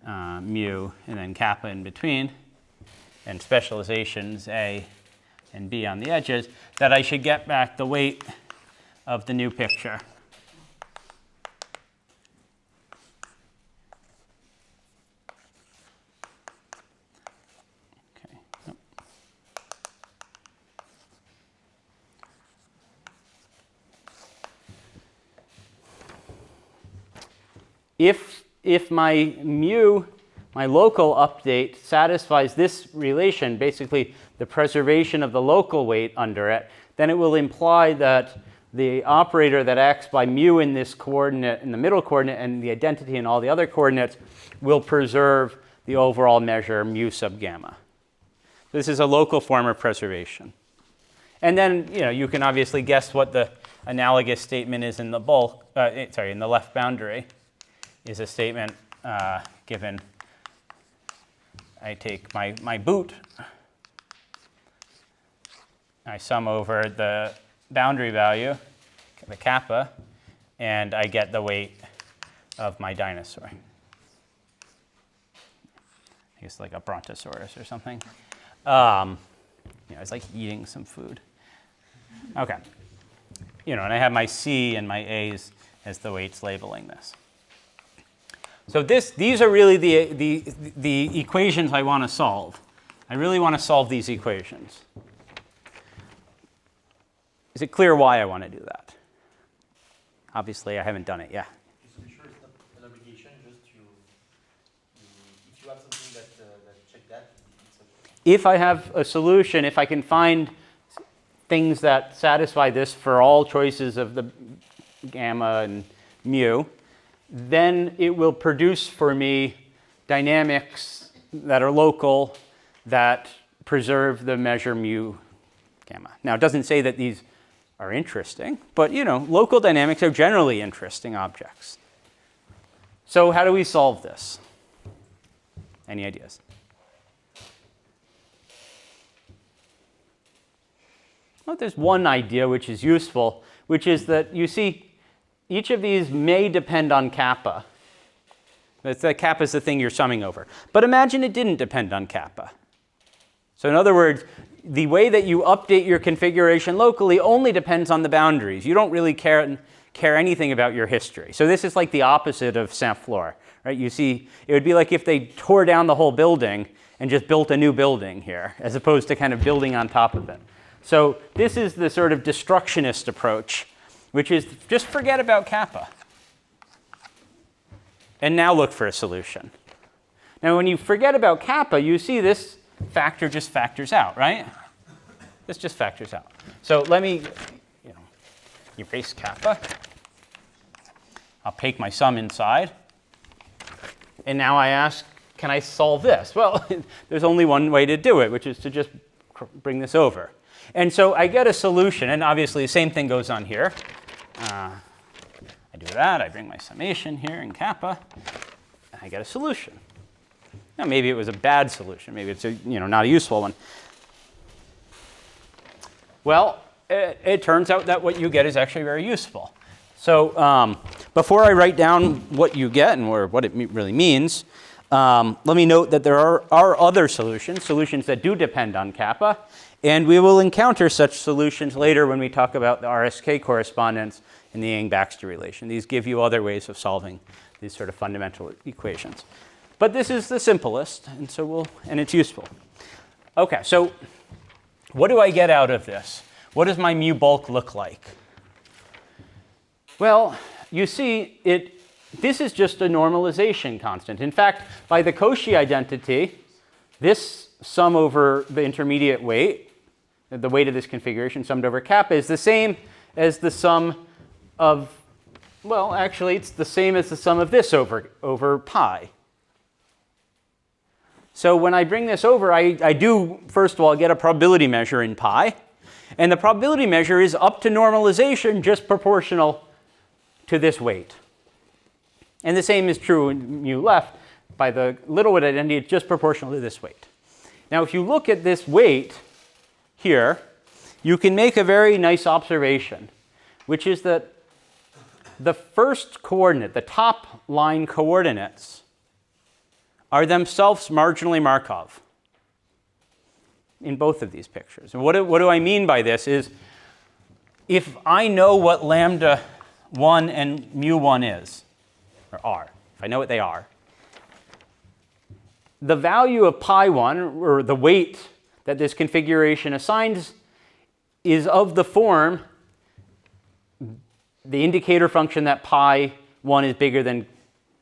mu, and then kappa in between, and specializations A and B on the edges, that I should get back the weight of the new picture. if my mu, my local update, satisfies this relation, basically the preservation of the local weight under it, then it will imply that the operator that acts by mu in this coordinate, in the middle coordinate, and the identity in all the other coordinates will preserve the overall measure mu sub gamma. This is a local form of preservation. And then, you can obviously guess what the analogous statement is in the in the left boundary. Is a statement given. I take my boot, I sum over the boundary value, the kappa, and I get the weight of my dinosaur. I guess like a brontosaurus or something. It's like eating some food. Okay. And I have my C and my A's as the weights labeling this. So these are really the equations I want to solve. I really want to solve these equations. Is it clear why I want to do that? Obviously, I haven't done it yet. Just to be sure it's not an obligation, just if you have something that check that, it's okay. If I have a solution, if I can find things that satisfy this for all choices of the gamma and mu, then it will produce for me dynamics that are local that preserve the measure mu gamma. Now, it doesn't say that these are interesting, but local dynamics are generally interesting objects. So how do we solve this? Any ideas? Well, there's one idea which is useful, which is that you see each of these may depend on kappa. Kappa is the thing you're summing over. But imagine it didn't depend on kappa. So in other words, the way that you update your configuration locally only depends on the boundaries. You don't really care anything about your history. So this is like the opposite of Saint-Flour, right? You see, it would be like if they tore down the whole building and just built a new building here, as opposed to kind of building on top of it. So this is the sort of destructionist approach, which is just forget about kappa. And now look for a solution. Now when you forget about kappa, you see this factor just factors out, right? This just factors out. So let me erase kappa. I'll take my sum inside. And now I ask, can I solve this? Well, there's only one way to do it, which is to just bring this over. And so I get a solution, and obviously the same thing goes on here. I do that, I bring my summation here in kappa, and I get a solution. Now maybe it was a bad solution, maybe it's not a useful one. Well, it turns out that what you get is actually very useful. So before I write down what you get and what it really means, let me note that there are other solutions that do depend on kappa, and we will encounter such solutions later when we talk about the RSK correspondence and the Yang-Baxter relation. These give you other ways of solving these sort of fundamental equations. But this is the simplest, and it's useful. Okay, so what do I get out of this? What does my mu bulk look like? Well, you see, this is just a normalization constant. In fact, by the Cauchy identity, this sum over the intermediate weight, the weight of this configuration summed over kappa, is the same as the sum of, well, actually, it's the same as the sum of this over pi. So when I bring this over, I do, first of all, get a probability measure in pi. And the probability measure is up to normalization just proportional to this weight. And the same is true in mu left. By the Littlewood identity, it's just proportional to this weight. Now, if you look at this weight here, you can make a very nice observation, which is that the first coordinate, the top line coordinates, are themselves marginally Markov in both of these pictures. And what do I mean by this is, if I know what lambda 1 and mu 1 is, or are, if I know what they are, the value of pi 1, or the weight that this configuration assigns, is of the form, the indicator function that pi 1 is bigger than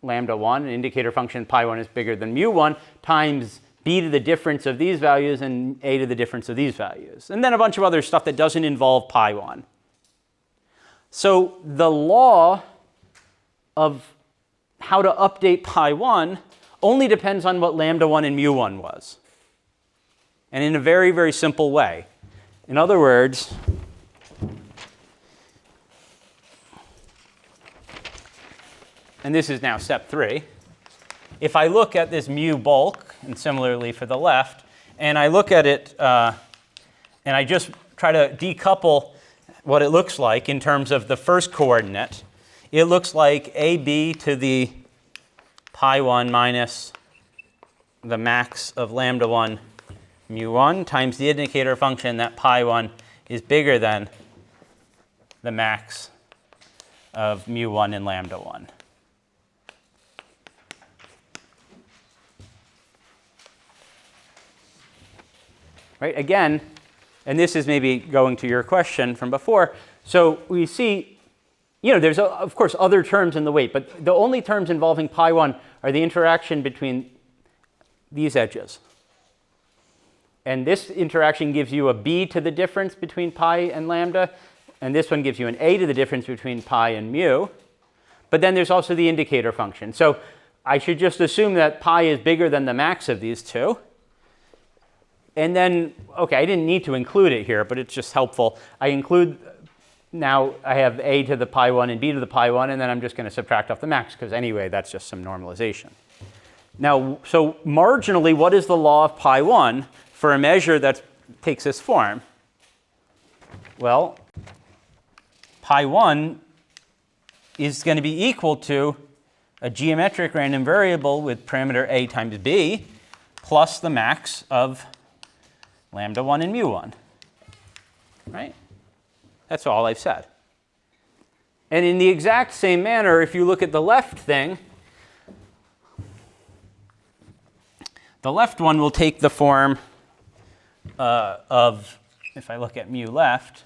lambda 1, an indicator function pi 1 is bigger than mu 1, times b to the difference of these values and a to the difference of these values. And then a bunch of other stuff that doesn't involve pi 1. So the law of how to update pi 1 only depends on what lambda 1 and mu 1 was. And in a very, very simple way. In other words, and this is now step 3, if I look at this mu bulk, and similarly for the left, and I look at it, and I just try to decouple what it looks like in terms of the first coordinate, it looks like AB to the pi 1 minus the max of lambda 1 mu 1 times the indicator function that pi 1 is bigger than the max of mu 1 and lambda 1. Right? Again, and this is maybe going to your question from before. So we see, there's, of course, other terms in the weight, but the only terms involving pi 1 are the interaction between these edges. And this interaction gives you a b to the difference between pi and lambda, and this one gives you an a to the difference between pi and mu. But then there's also the indicator function. So I should just assume that pi is bigger than the max of these two. And then, okay, I didn't need to include it here, but it's just helpful. I include, now I have a to the pi 1 and b to the pi 1, and then I'm just going to subtract off the max, because anyway, that's just some normalization. Now, so marginally, what is the law of pi 1 for a measure that takes this form? Well, pi 1 is going to be equal to a geometric random variable with parameter a times b plus the max of lambda 1 and mu 1, right? That's all I've said. And in the exact same manner, if you look at the left thing, the left one will take the form of, if I look at mu left,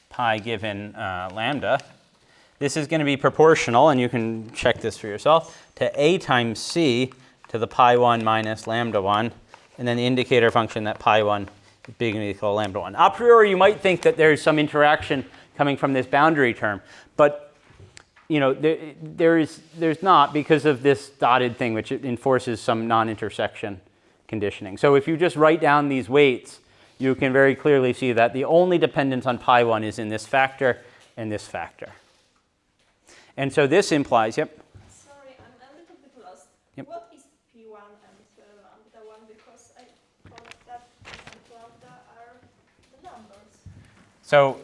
pi given lambda, this is going to be proportional, and you can check this for yourself, to a times c to the pi 1 minus lambda 1, and then the indicator function that pi 1 is big and equal to lambda 1. A priori, you might think that there's some interaction coming from this boundary term, but there's not, because of this dotted thing, which enforces some non-intersection conditioning. So if you just write down these weights, you can very clearly see that the only dependence on pi 1 is in this factor and this factor. And so this implies, yep. Sorry, I'm a little bit lost. Yep. What is P1 and lambda 1? Because I thought that and lambda are the numbers. So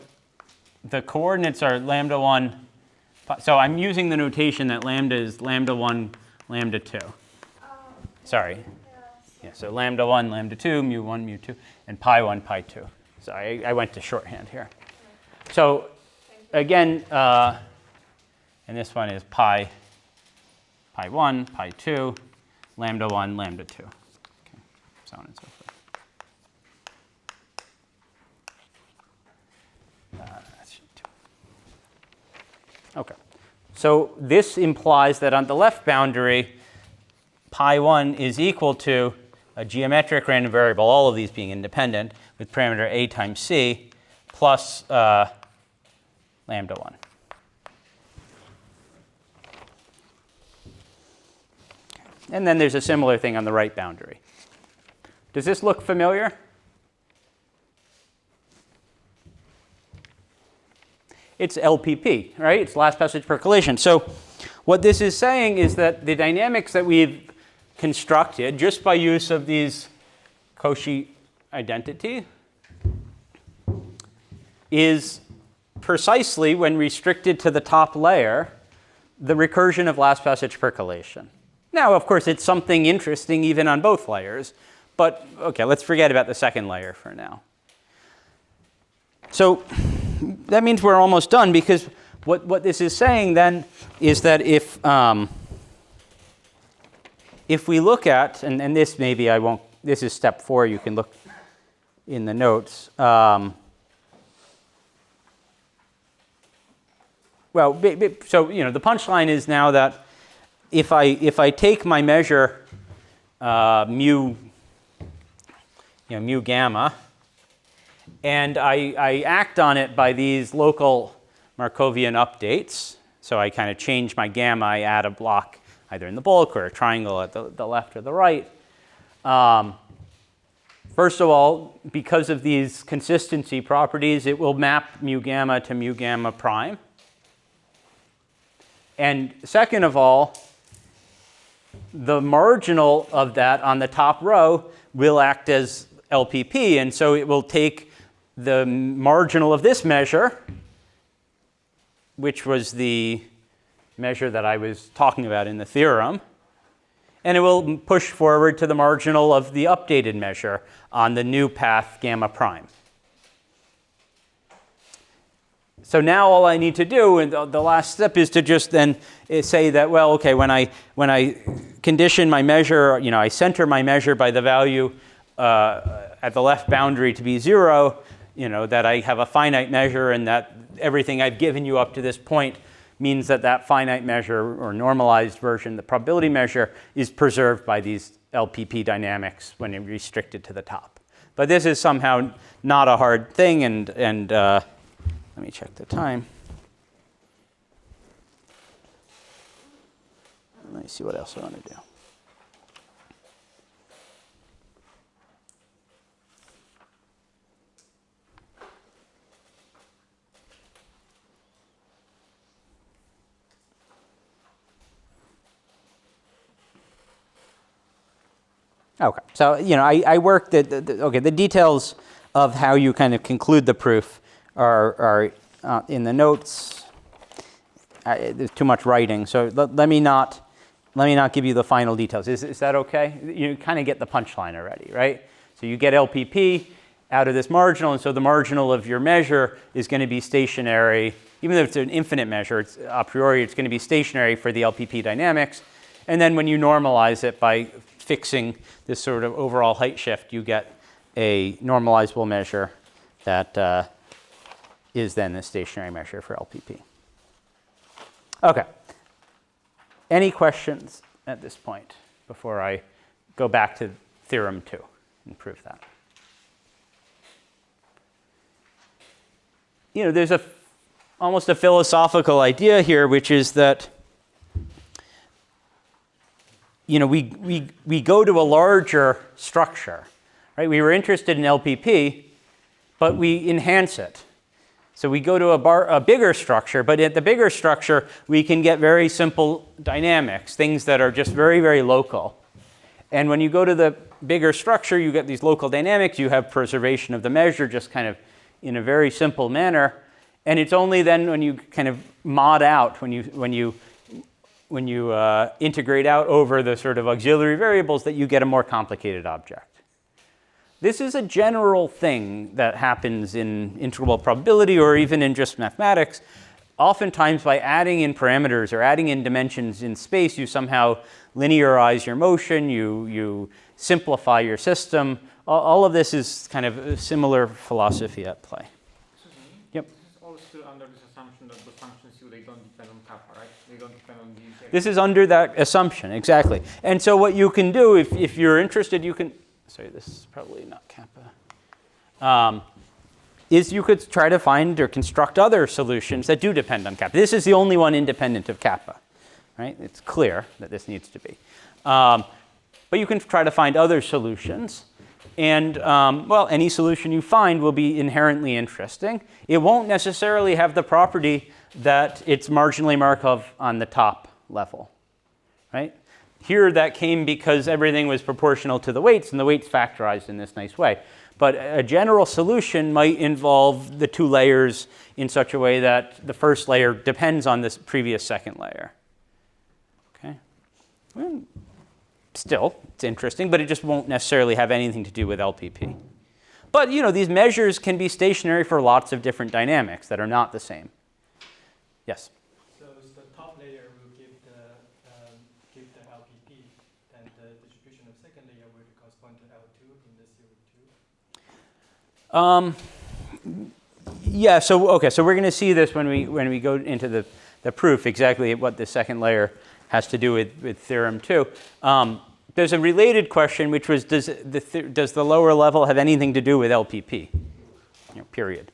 the coordinates are lambda 1. So I'm using the notation that lambda is lambda 1, lambda 2. Sorry. Yeah, so lambda 1, lambda 2, mu 1, mu 2, and pi 1, pi 2. So I went to shorthand here. So again, and this one is pi 1, pi 2, lambda 1, lambda 2. Okay, so on and so forth. That's 2. Okay, so this implies that on the left boundary, pi 1 is equal to a geometric random variable, all of these being independent, with parameter a times c plus lambda 1. And then there's a similar thing on the right boundary. Does this look familiar? It's LPP, right? It's last passage per collision. So what this is saying is that the dynamics that we've constructed just by use of these Cauchy identity is precisely, when restricted to the top layer, the recursion of last passage percolation. Now, of course, it's something interesting even on both layers, but okay, let's forget about the second layer for now. So that means we're almost done, because what this is saying then is that if we look at, and this maybe I won't, this is step 4, you can look in the notes. So the punchline is now that if I take my measure mu gamma, and I act on it by these local Markovian updates. So I kind of change my gamma, I add a block either in the bulk or a triangle at the left or the right. First of all, because of these consistency properties, it will map mu gamma to mu gamma prime. And second of all, the marginal of that on the top row will act as LPP, and so it will take the marginal of this measure, which was the measure that I was talking about in the theorem, and it will push forward to the marginal of the updated measure on the new path gamma prime. So now all I need to do, and the last step is to just then say that, well, okay, when I condition my measure, I center my measure by the value at the left boundary to be 0, that I have a finite measure and that everything I've given you up to this point means that that finite measure or normalized version, the probability measure, is preserved by these LPP dynamics when you restrict it to the top. But this is somehow not a hard thing, and let me check the time. Let me see what else I want to do. Okay, so I worked the details of how you kind of conclude the proof are in the notes. There's too much writing, so let me not give you the final details. Is that okay? You kind of get the punchline already, right? So you get LPP out of this marginal, and so the marginal of your measure is going to be stationary. Even though it's an infinite measure, it's a priori it's going to be stationary for the LPP dynamics. And then when you normalize it by fixing this sort of overall height shift, you get a normalizable measure that is then the stationary measure for LPP. Okay. Any questions at this point before I go back to theorem 2 and prove that? There's almost a philosophical idea here, which is that we go to a larger structure, right? We were interested in LPP, but we enhance it. So we go to a bigger structure, but at the bigger structure, we can get very simple dynamics, things that are just very, very local. And when you go to the bigger structure, you get these local dynamics. You have preservation of the measure just kind of in a very simple manner. And it's only then when you kind of mod out, when you integrate out over the sort of auxiliary variables, that you get a more complicated object. This is a general thing that happens in integrable probability or even in just mathematics. Oftentimes by adding in parameters or adding in dimensions in space, you somehow linearize your motion, you simplify your system. All of this is kind of a similar philosophy at play. Yep. This is all still under this assumption that the functions they don't depend on kappa, right? They don't depend on these. This is under that assumption, exactly. And so what you can do, if you're interested, you can, sorry, this is probably not kappa, is you could try to find or construct other solutions that do depend on kappa. This is the only one independent of kappa, right? It's clear that this needs to be. But you can try to find other solutions. And, well, any solution you find will be inherently interesting. It won't necessarily have the property that it's marginally Markov on the top level, right? Here that came because everything was proportional to the weights, and the weights factorized in this nice way. But a general solution might involve the two layers in such a way that the first layer depends on this previous second layer. Okay? Well, still, it's interesting, but it just won't necessarily have anything to do with LPP. But, these measures can be stationary for lots of different dynamics that are not the same. Yes? So the top layer will give the LPP, and the distribution of second layer will correspond to L2 in the theorem 2? Yeah, so we're going to see this when we go into the proof, exactly what the second layer has to do with theorem 2. There's a related question, which was, does the lower level have anything to do with LPP? Period.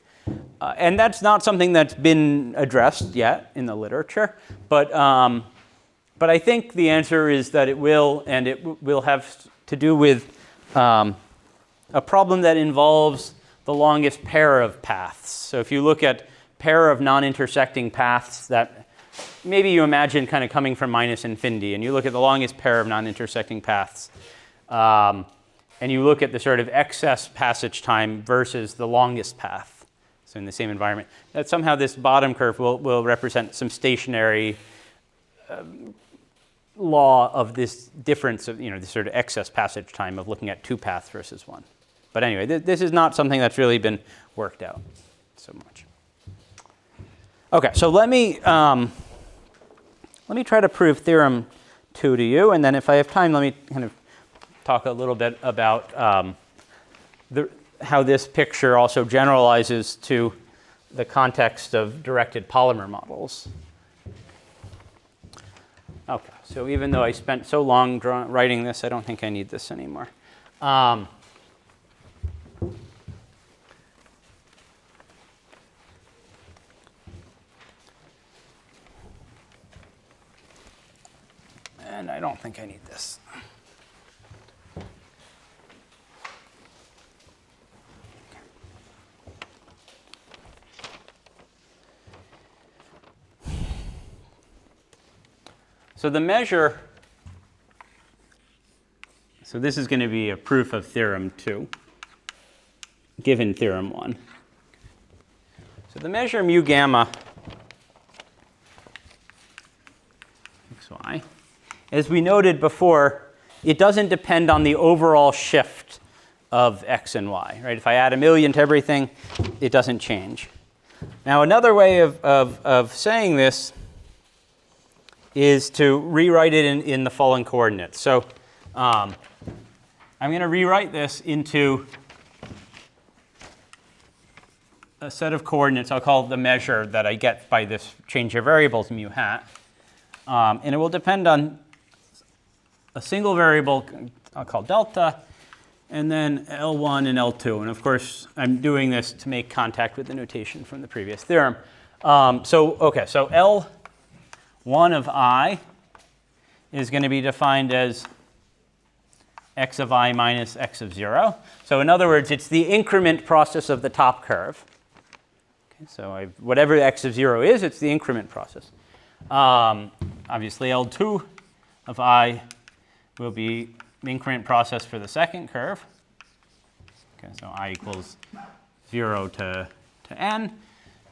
And that's not something that's been addressed yet in the literature, but I think the answer is that it will, and it will have to do with a problem that involves the longest pair of paths. So if you look at pair of non-intersecting paths that maybe you imagine kind of coming from minus infinity, and you look at the longest pair of non-intersecting paths, and you look at the sort of excess passage time versus the longest path, so in the same environment, that somehow this bottom curve will represent some stationary law of this difference of, this sort of excess passage time of looking at two paths versus one. But anyway, this is not something that's really been worked out so much. Okay, so let me try to prove theorem 2 to you, and then if I have time, let me kind of talk a little bit about how this picture also generalizes to the context of directed polymer models. Okay, so even though I spent so long writing this, I don't think I need this anymore. And I don't think I need this. So the measure, so this is going to be a proof of theorem 2, given theorem 1. So the measure mu gamma xy, as we noted before, it doesn't depend on the overall shift of x and y, right? If I add 1,000,000 to everything, it doesn't change. Now another way of saying this is to rewrite it in the following coordinates. So I'm going to rewrite this into a set of coordinates I'll call the measure that I get by this change of variables mu hat. And it will depend on a single variable I'll call delta, and then L1 and L2. And of course, I'm doing this to make contact with the notation from the previous theorem. So L1 of I is going to be defined as x of I minus x of 0. So in other words, it's the increment process of the top curve. Okay, so whatever x of 0 is, it's the increment process. Obviously, L2 of I will be the increment process for the second curve. Okay, so I equals 0 to n.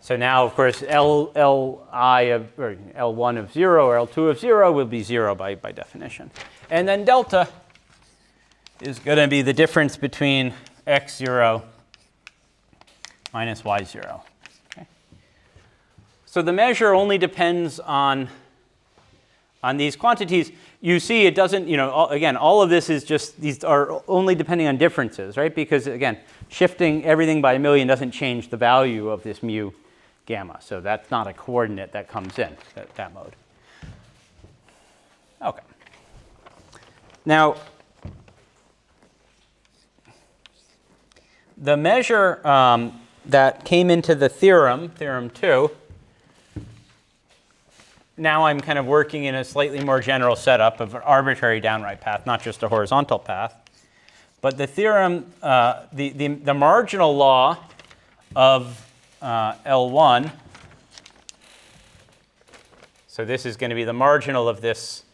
So now, of course, L1 of 0 or L2 of 0 will be 0 by definition. And then delta is going to be the difference between x0 minus y0. Okay. So the measure only depends on these quantities. You see it doesn't, again, all of this is just, these are only depending on differences, right? Because, again, shifting everything by 1,000,000 doesn't change the value of this mu gamma. So that's not a coordinate that comes in, that mode. Okay. Now, the measure that came into the theorem 2, now I'm kind of working in a slightly more general setup of an arbitrary downright path, not just a horizontal path. But the theorem, the marginal law of L1, so this is going to be the marginal of this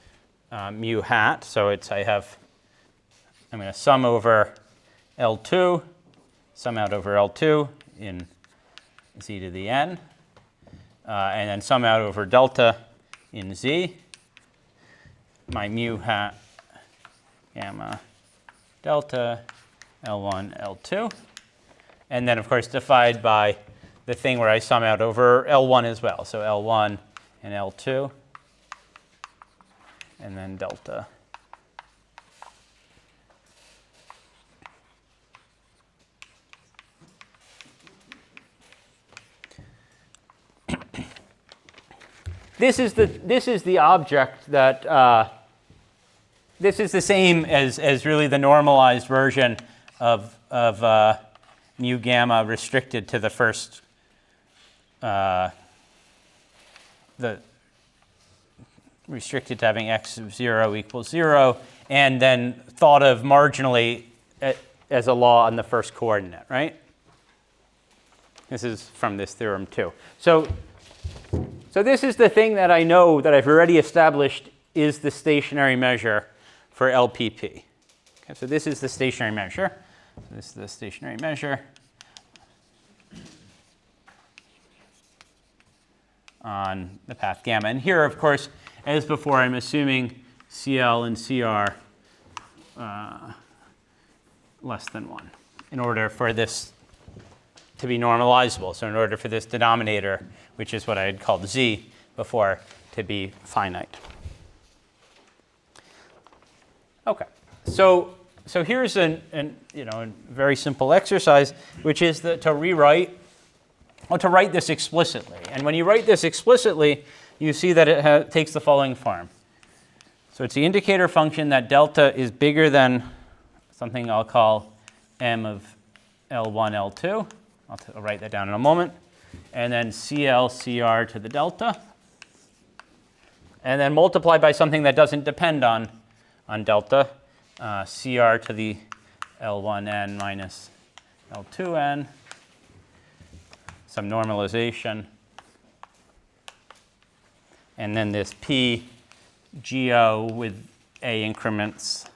mu hat. So I'm going to sum over L2, sum out over L2 in z to the n, and then sum out over delta in z, my mu hat gamma delta L1, L2. And then, of course, divide by the thing where I sum out over L1 as well. So L1 and L2, and then delta. this is the object that this is the same as really the normalized version of mu gamma restricted to the first restricted to having x of 0 equals 0, and then thought of marginally as a law on the first coordinate, right? This is from this theorem too. So this is the thing that I know that I've already established is the stationary measure for LPP. Okay, so this is the stationary measure. This is the stationary measure on the path gamma. And here, of course, as before, I'm assuming CL and CR less than 1 in order for this to be normalizable. So in order for this denominator, which is what I had called Z before, to be finite. Okay, so here's a very simple exercise, which is to write this explicitly. And when you write this explicitly, you see that it takes the following form. So it's the indicator function that delta is bigger than something I'll call m of L1, L2. I'll write that down in a moment. And then CL, CR to the delta. And then multiply by something that doesn't depend on delta, CR to the L1n minus L2n, some normalization, and then this PGO with A increments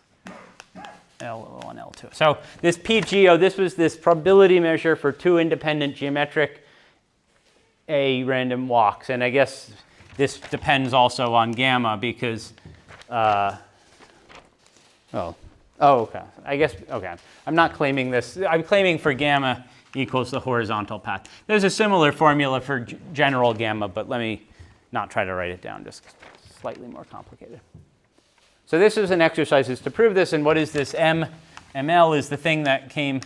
L1, L2. So this PGO, this was this probability measure for two independent geometric A random walks. And I guess this depends also on gamma because, okay. I guess, okay. I'm not claiming this. I'm claiming for gamma equals the horizontal path. There's a similar formula for general gamma, but let me not try to write it down, just slightly more complicated. So this is an exercise to prove this, and what is this ML is the thing that came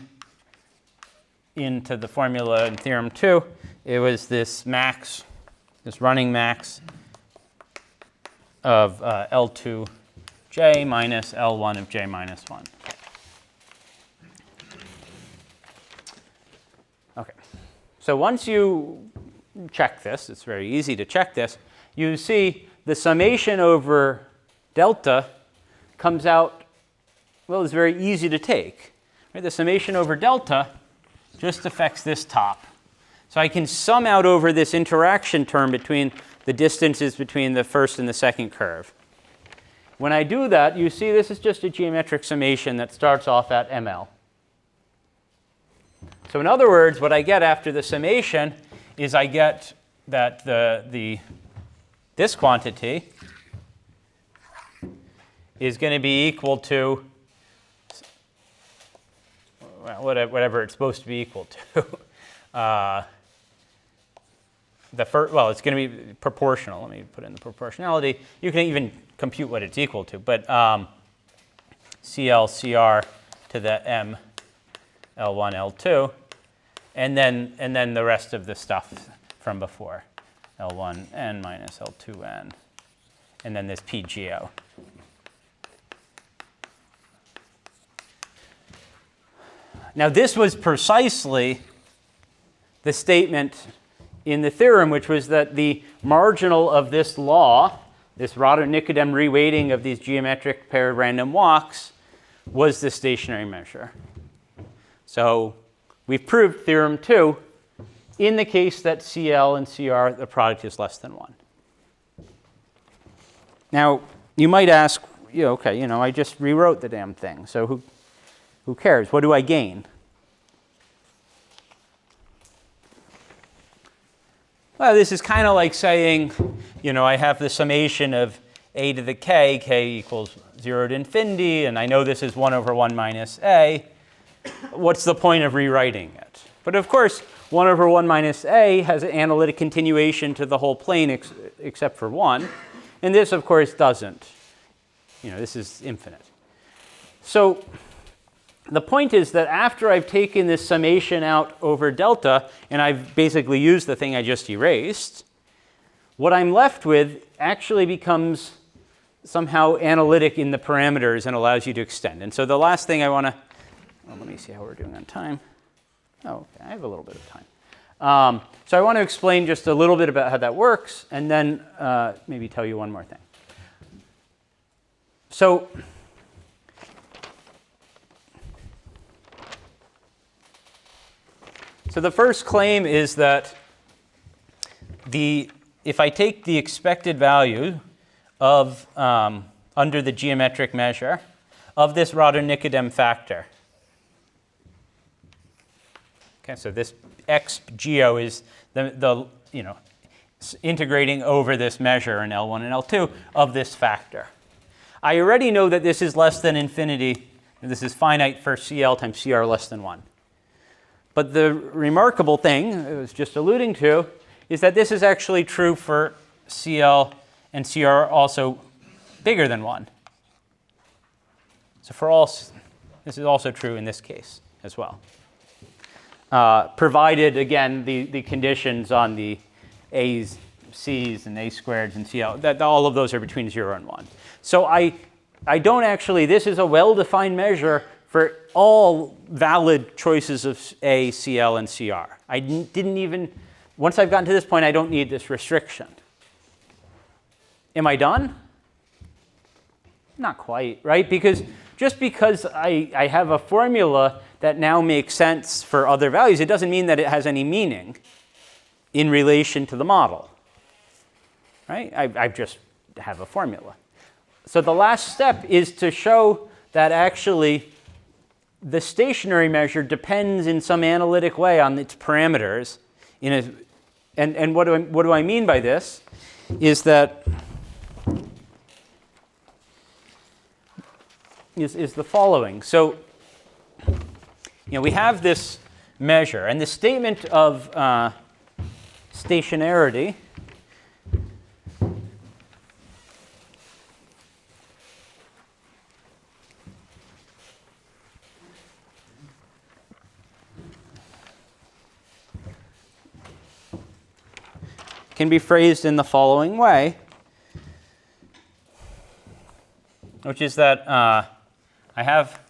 into the formula in theorem 2. It was this max, this running max of L2j minus L1 of j minus 1. Okay, so once you check this, it's very easy to check this, you see the summation over delta comes out, well, it's very easy to take. Right? The summation over delta just affects this top. So I can sum out over this interaction term between the distances between the first and the second curve. When I do that, you see this is just a geometric summation that starts off at ML. So in other words, what I get after the summation is I get that this quantity is going to be equal to whatever it's supposed to be equal to. It's going to be proportional. Let me put in the proportionality. You can even compute what it's equal to, but CL, CR to the M, L1, L2, and then the rest of the stuff from before, L1n minus L2n, and then this PGO. Now this was precisely the statement in the theorem, which was that the marginal of this law, this Rado-Nikodym reweighting of these geometric paired random walks, was the stationary measure. So we've proved theorem 2 in the case that CL and CR, the product is less than 1. Now, you might ask, okay, I just rewrote the damn thing, so who cares? What do I gain? Well, this is kind of like saying, I have the summation of a to the k equals 0 to infinity, and I know this is 1 over 1 minus a. What's the point of rewriting it? But of course, 1 over 1 minus a has an analytic continuation to the whole plane except for 1. And this, of course, doesn't. This is infinite. So the point is that after I've taken this summation out over delta, and I've basically used the thing I just erased, what I'm left with actually becomes somehow analytic in the parameters and allows you to extend. And so the last thing I want to, well, let me see how we're doing on time. Oh, okay, I have a little bit of time. So I want to explain just a little bit about how that works, and then maybe tell you one more thing. So the first claim is that if I take the expected value of under the geometric measure of this Radon-Nikodym factor. Okay, so this x geo is the integrating over this measure in L1 and L2 of this factor. I already know that this is less than infinity, and this is finite for CL times CR less than 1. But the remarkable thing I was just alluding to is that this is actually true for CL and CR also bigger than 1. So for all, this is also true in this case as well. Provided, again, the conditions on the A's, C's, and A squareds and CL, that all of those are between 0 and 1. So I don't actually, this is a well-defined measure for all valid choices of A, CL, and CR. I didn't even, once I've gotten to this point, I don't need this restriction. Am I done? Not quite, right? Because just because I have a formula that now makes sense for other values, it doesn't mean that it has any meaning in relation to the model, right? I just have a formula. So the last step is to show that actually the stationary measure depends in some analytic way on its parameters. And what do I mean by this? Is that is the following. So we have this measure, and the statement of stationarity can be phrased in the following way, which is that I have,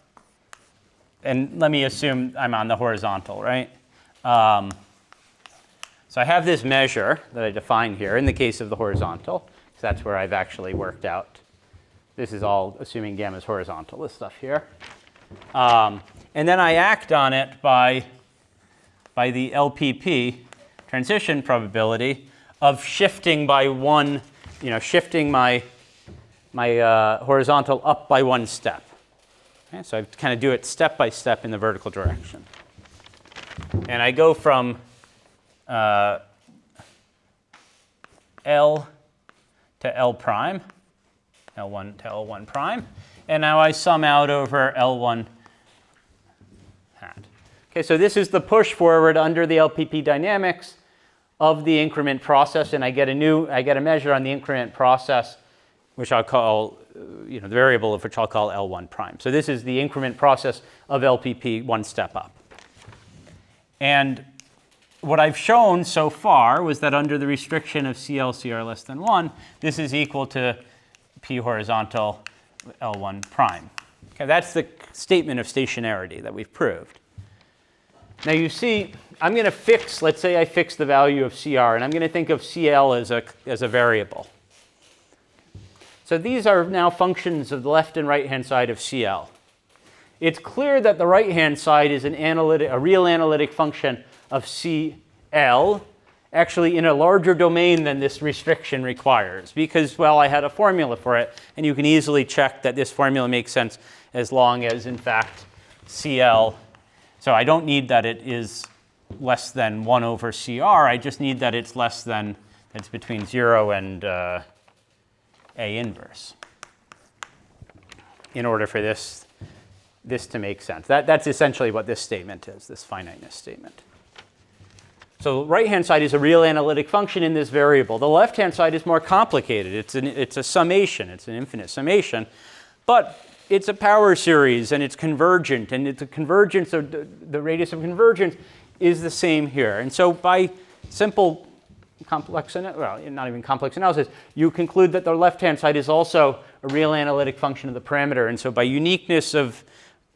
and let me assume I'm on the horizontal, right? So I have this measure that I define here in the case of the horizontal, because that's where I've actually worked out. This is all assuming gamma is horizontal, this stuff here. And then I act on it by the LPP, transition probability, of shifting by one, shifting my horizontal up by one step. Okay, so I kind of do it step by step in the vertical direction. And I go from L to L prime, L1 to L1 prime, and now I sum out over L1 hat. Okay, so this is the push forward under the LPP dynamics of the increment process, and I get a measure on the increment process, which I'll call, the variable of which I'll call L1 prime. So this is the increment process of LPP one step up. And what I've shown so far was that under the restriction of CL/CR less than 1, this is equal to P horizontal L1 prime. Okay, that's the statement of stationarity that we've proved. Now you see, I'm going to fix, let's say I fix the value of CR, and I'm going to think of CL as a variable. So these are now functions of the left and right-hand side of CL. It's clear that the right-hand side is a real analytic function of CL, actually in a larger domain than this restriction requires, because, well, I had a formula for it, and you can easily check that this formula makes sense as long as, in fact, CL. So I don't need that it is less than 1 over CR. I just need that it's less than, it's between 0 and A inverse in order for this to make sense. That's essentially what this statement is, this finiteness statement. So the right-hand side is a real analytic function in this variable. The left-hand side is more complicated. It's a summation. It's an infinite summation. But it's a power series, and it's convergent. And it's a convergence of the radius of convergence is the same here. And so by simple complex, well, not even complex analysis, you conclude that the left-hand side is also a real analytic function of the parameter. And so by uniqueness of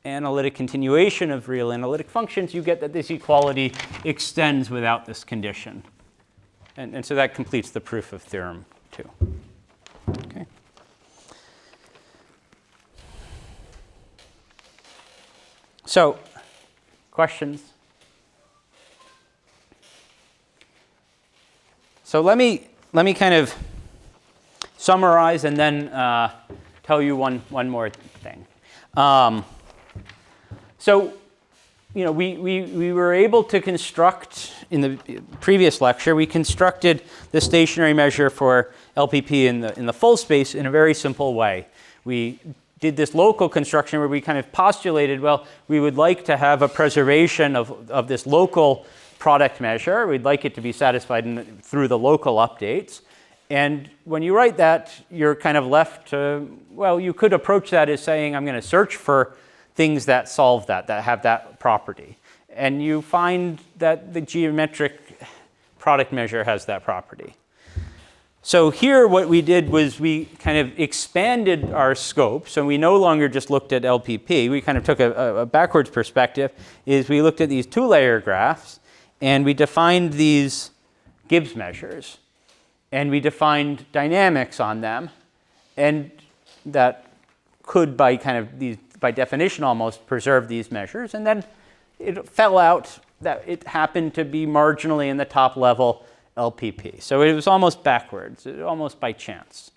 analytic continuation of real analytic functions, you get that this equality extends without this condition. And so that completes the proof of theorem 2. Okay. So, questions? So let me kind of summarize and then tell you one more thing. So, you know, we were able to construct, in the previous lecture, we constructed the stationary measure for LPP in the full space in a very simple way. We did this local construction where we kind of postulated, well, we would like to have a preservation of this local product measure. We'd like it to be satisfied through the local updates. And when you write that, you're kind of left to, well, you could approach that as saying, I'm going to search for things that solve that have that property. And you find that the geometric product measure has that property. So here what we did was we kind of expanded our scope. So we no longer just looked at LPP. We kind of took a backwards perspective, is we looked at these two-layer graphs, and we defined these Gibbs measures. And we defined dynamics on them. And that could, by definition almost, preserve these measures. And then it fell out that it happened to be marginally in the top level LPP. So it was almost backwards, almost by chance.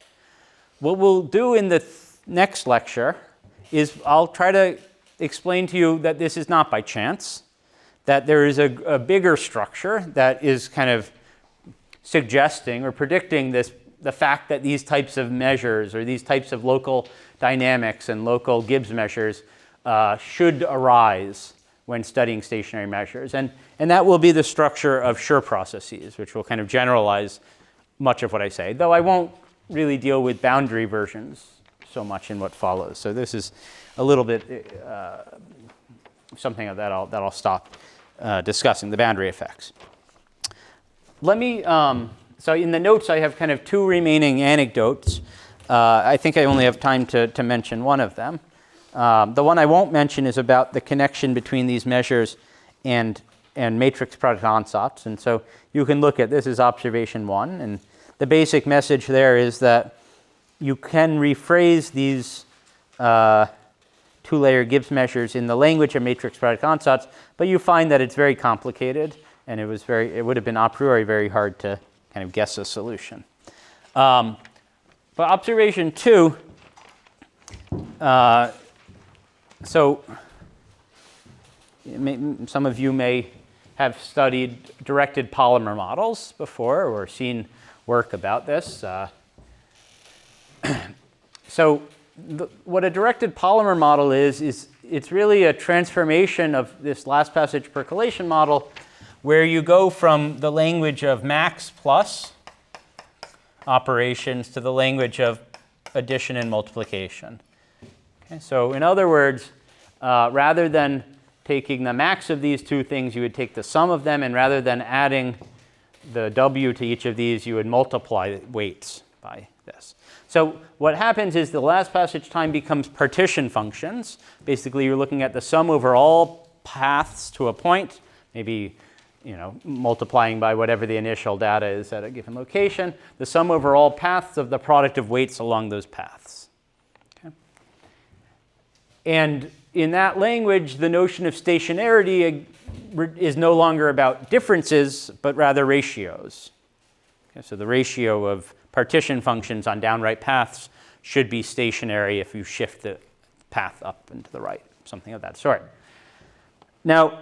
What we'll do in the next lecture is I'll try to explain to you that this is not by chance, that there is a bigger structure that is kind of suggesting or predicting the fact that these types of measures or these types of local dynamics and local Gibbs measures should arise when studying stationary measures. And that will be the structure of Schur processes, which will kind of generalize much of what I say, though I won't really deal with boundary versions so much in what follows. So this is a little bit something that I'll stop discussing, the boundary effects. Let me, so in the notes I have kind of two remaining anecdotes. I think I only have time to mention one of them. The one I won't mention is about the connection between these measures and matrix product ansatz. And so you can look at this as observation 1. And the basic message there is that you can rephrase these two-layer Gibbs measures in the language of matrix product ansatz, but you find that it's very complicated, and it would have been a priori very hard to kind of guess a solution. But observation 2, so some of you may have studied directed polymer models before or seen work about this. So what a directed polymer model is it's really a transformation of this last passage percolation model where you go from the language of max plus operations to the language of addition and multiplication. Okay, so in other words, rather than taking the max of these two things, you would take the sum of them, and rather than adding the W to each of these, you would multiply weights by this. So what happens is the last passage time becomes partition functions. Basically, you're looking at the sum over all paths to a point, maybe multiplying by whatever the initial data is at a given location, the sum over all paths of the product of weights along those paths. Okay. And in that language, the notion of stationarity is no longer about differences, but rather ratios. Okay, so the ratio of partition functions on downright paths should be stationary if you shift the path up and to the right, something of that sort. Now,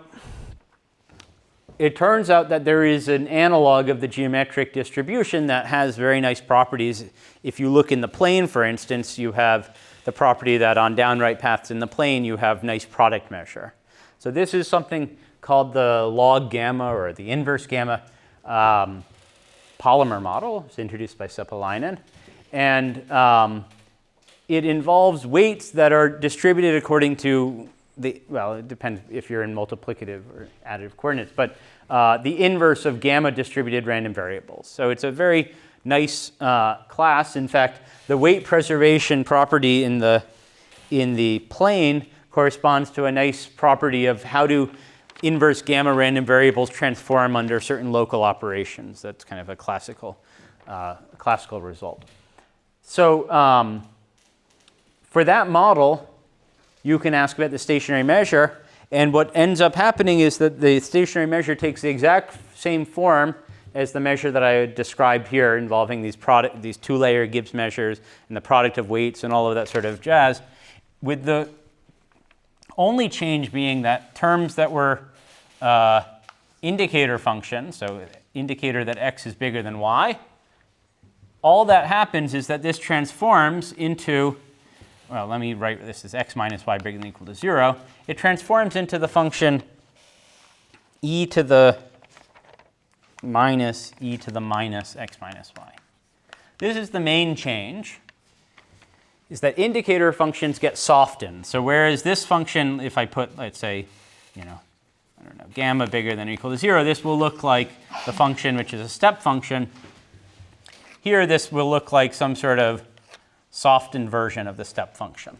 it turns out that there is an analog of the geometric distribution that has very nice properties. If you look in the plane, for instance, you have the property that on downright paths in the plane, you have nice product measure. So this is something called the log gamma or the inverse gamma polymer model. It's introduced by Seppäläinen. And it involves weights that are distributed according to well, it depends if you're in multiplicative or additive coordinates, but the inverse of gamma distributed random variables. So it's a very nice class. In fact, the weight preservation property in the plane corresponds to a nice property of how do inverse gamma random variables transform under certain local operations. That's kind of a classical result. So for that model, you can ask about the stationary measure, and what ends up happening is that the stationary measure takes the exact same form as the measure that I described here, involving these two-layer Gibbs measures and the product of weights and all of that sort of jazz, with the only change being that terms that were indicator functions, so indicator that x is bigger than y, all that happens is that this transforms into, well, let me write this as x minus y bigger than or equal to 0. It transforms into the function e to the minus x minus y. This is the main change, is that indicator functions get softened. So whereas this function, if I put, let's say, I don't know, gamma bigger than or equal to 0, this will look like the function which is a step function. Here this will look like some sort of softened version of the step function.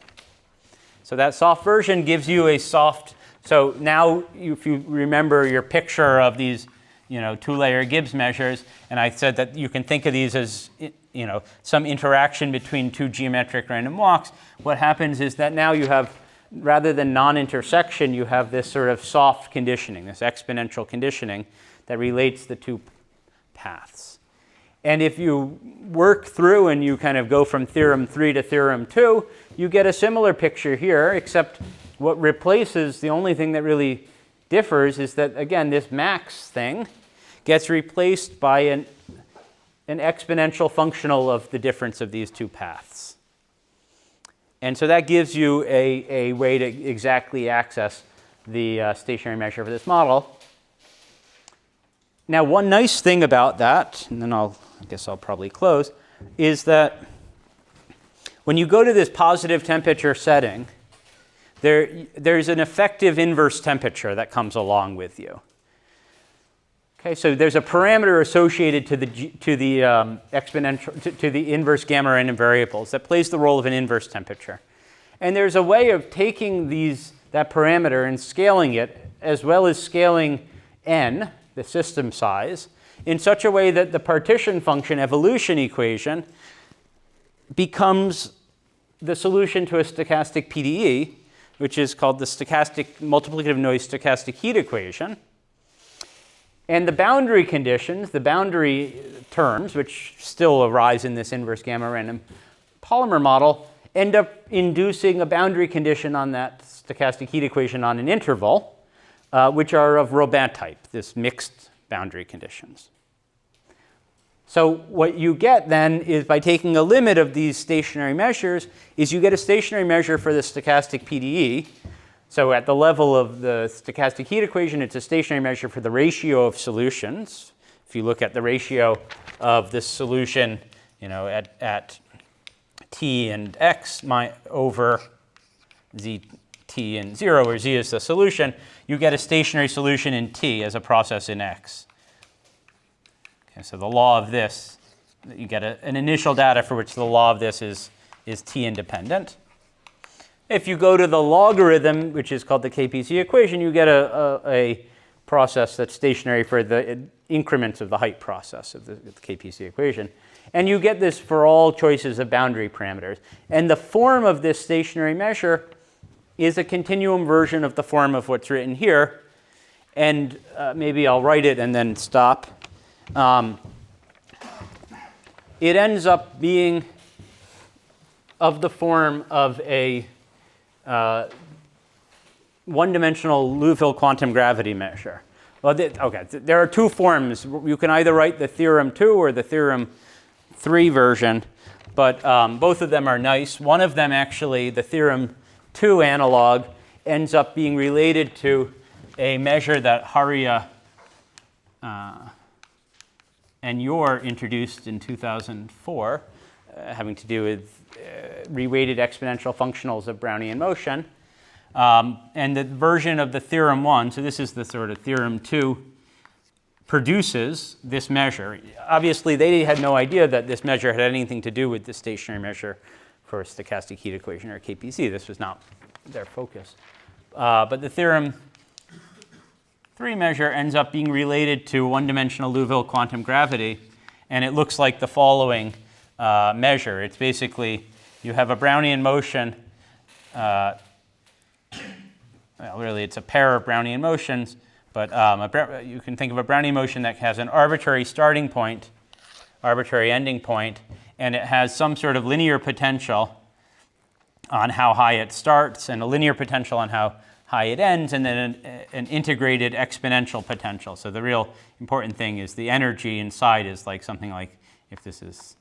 So that soft version gives you a soft, so now if you remember your picture of these two-layer Gibbs measures, and I said that you can think of these as some interaction between two geometric random walks, what happens is that now you have, rather than non-intersection, you have this sort of soft conditioning, this exponential conditioning that relates the two paths. And if you work through and you kind of go from theorem 3 to theorem 2, you get a similar picture here, except what replaces, the only thing that really differs is that, again, this max thing gets replaced by an exponential functional of the difference of these two paths. And so that gives you a way to exactly access the stationary measure for this model. Now, one nice thing about that, and then I guess I'll probably close, is that when you go to this positive temperature setting, there's an effective inverse temperature that comes along with you. Okay, so there's a parameter associated to the exponential to the inverse gamma random variables that plays the role of an inverse temperature, and there's a way of taking that parameter and scaling it, as well as scaling n, the system size, in such a way that the partition function evolution equation becomes the solution to a stochastic PDE, which is called the stochastic multiplicative noise stochastic heat equation. And the boundary conditions, the boundary terms, which still arise in this inverse gamma random polymer model, end up inducing a boundary condition on that stochastic heat equation on an interval, which are of Robin type, this mixed boundary conditions. So what you get then is, by taking a limit of these stationary measures, is you get a stationary measure for the stochastic PDE. So at the level of the stochastic heat equation, it's a stationary measure for the ratio of solutions. If you look at the ratio of this solution, at t and x over z t and 0, where z is the solution, you get a stationary solution in t as a process in x. Okay, so the law of this, you get an initial data for which the law of this is t independent. If you go to the logarithm, which is called the KPC equation, you get a process that's stationary for the increments of the height process of the KPC equation. And you get this for all choices of boundary parameters. And the form of this stationary measure is a continuum version of the form of what's written here. And maybe I'll write it and then stop. It ends up being of the form of a one-dimensional Liouville quantum gravity measure. Well, there are two forms. You can either write the theorem 2 or the theorem 3 version, but both of them are nice. One of them, actually, the theorem 2 analog, ends up being related to a measure that Haria and Yor introduced in 2004, having to do with reweighted exponential functionals of Brownian motion. And the version of the theorem 1, so this is the sort of theorem 2, produces this measure. Obviously, they had no idea that this measure had anything to do with the stationary measure for a stochastic heat equation, or KPZ. This was not their focus. But the theorem 3 measure ends up being related to one-dimensional Liouville quantum gravity, and it looks like the following measure. It's basically, you have a Brownian motion. Well, really, it's a pair of Brownian motions, but you can think of a Brownian motion that has an arbitrary starting point, arbitrary ending point, and it has some sort of linear potential on how high it starts, and a linear potential on how high it ends, and then an integrated exponential potential. So the real important thing is the energy inside is like something like, if this is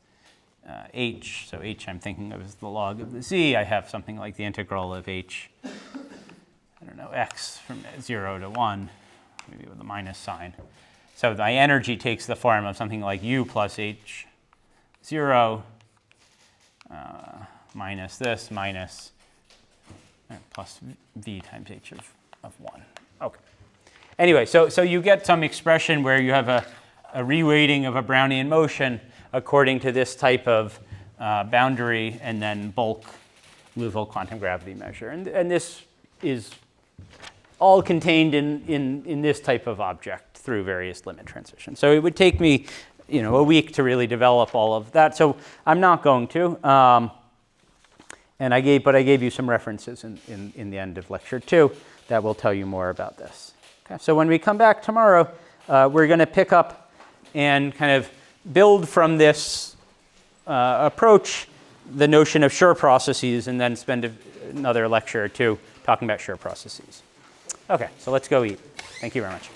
h, so h I'm thinking of as the log of the z, I have something like the integral of h, I don't know, x from 0 to 1, maybe with a minus sign. So my energy takes the form of something like u plus h 0 minus this minus plus v times h of 1. Okay. Anyway, so you get some expression where you have a reweighting of a Brownian motion according to this type of boundary and then bulk Liouville quantum gravity measure. And this is all contained in this type of object through various limit transitions. So it would take me, a week to really develop all of that. So I'm not going to. But I gave you some references in the end of lecture 2 that will tell you more about this. Okay, so when we come back tomorrow, we're going to pick up and kind of build from this approach the notion of Schur processes, and then spend another lecture or 2 talking about Schur processes. Okay, so let's go eat. Thank you very much.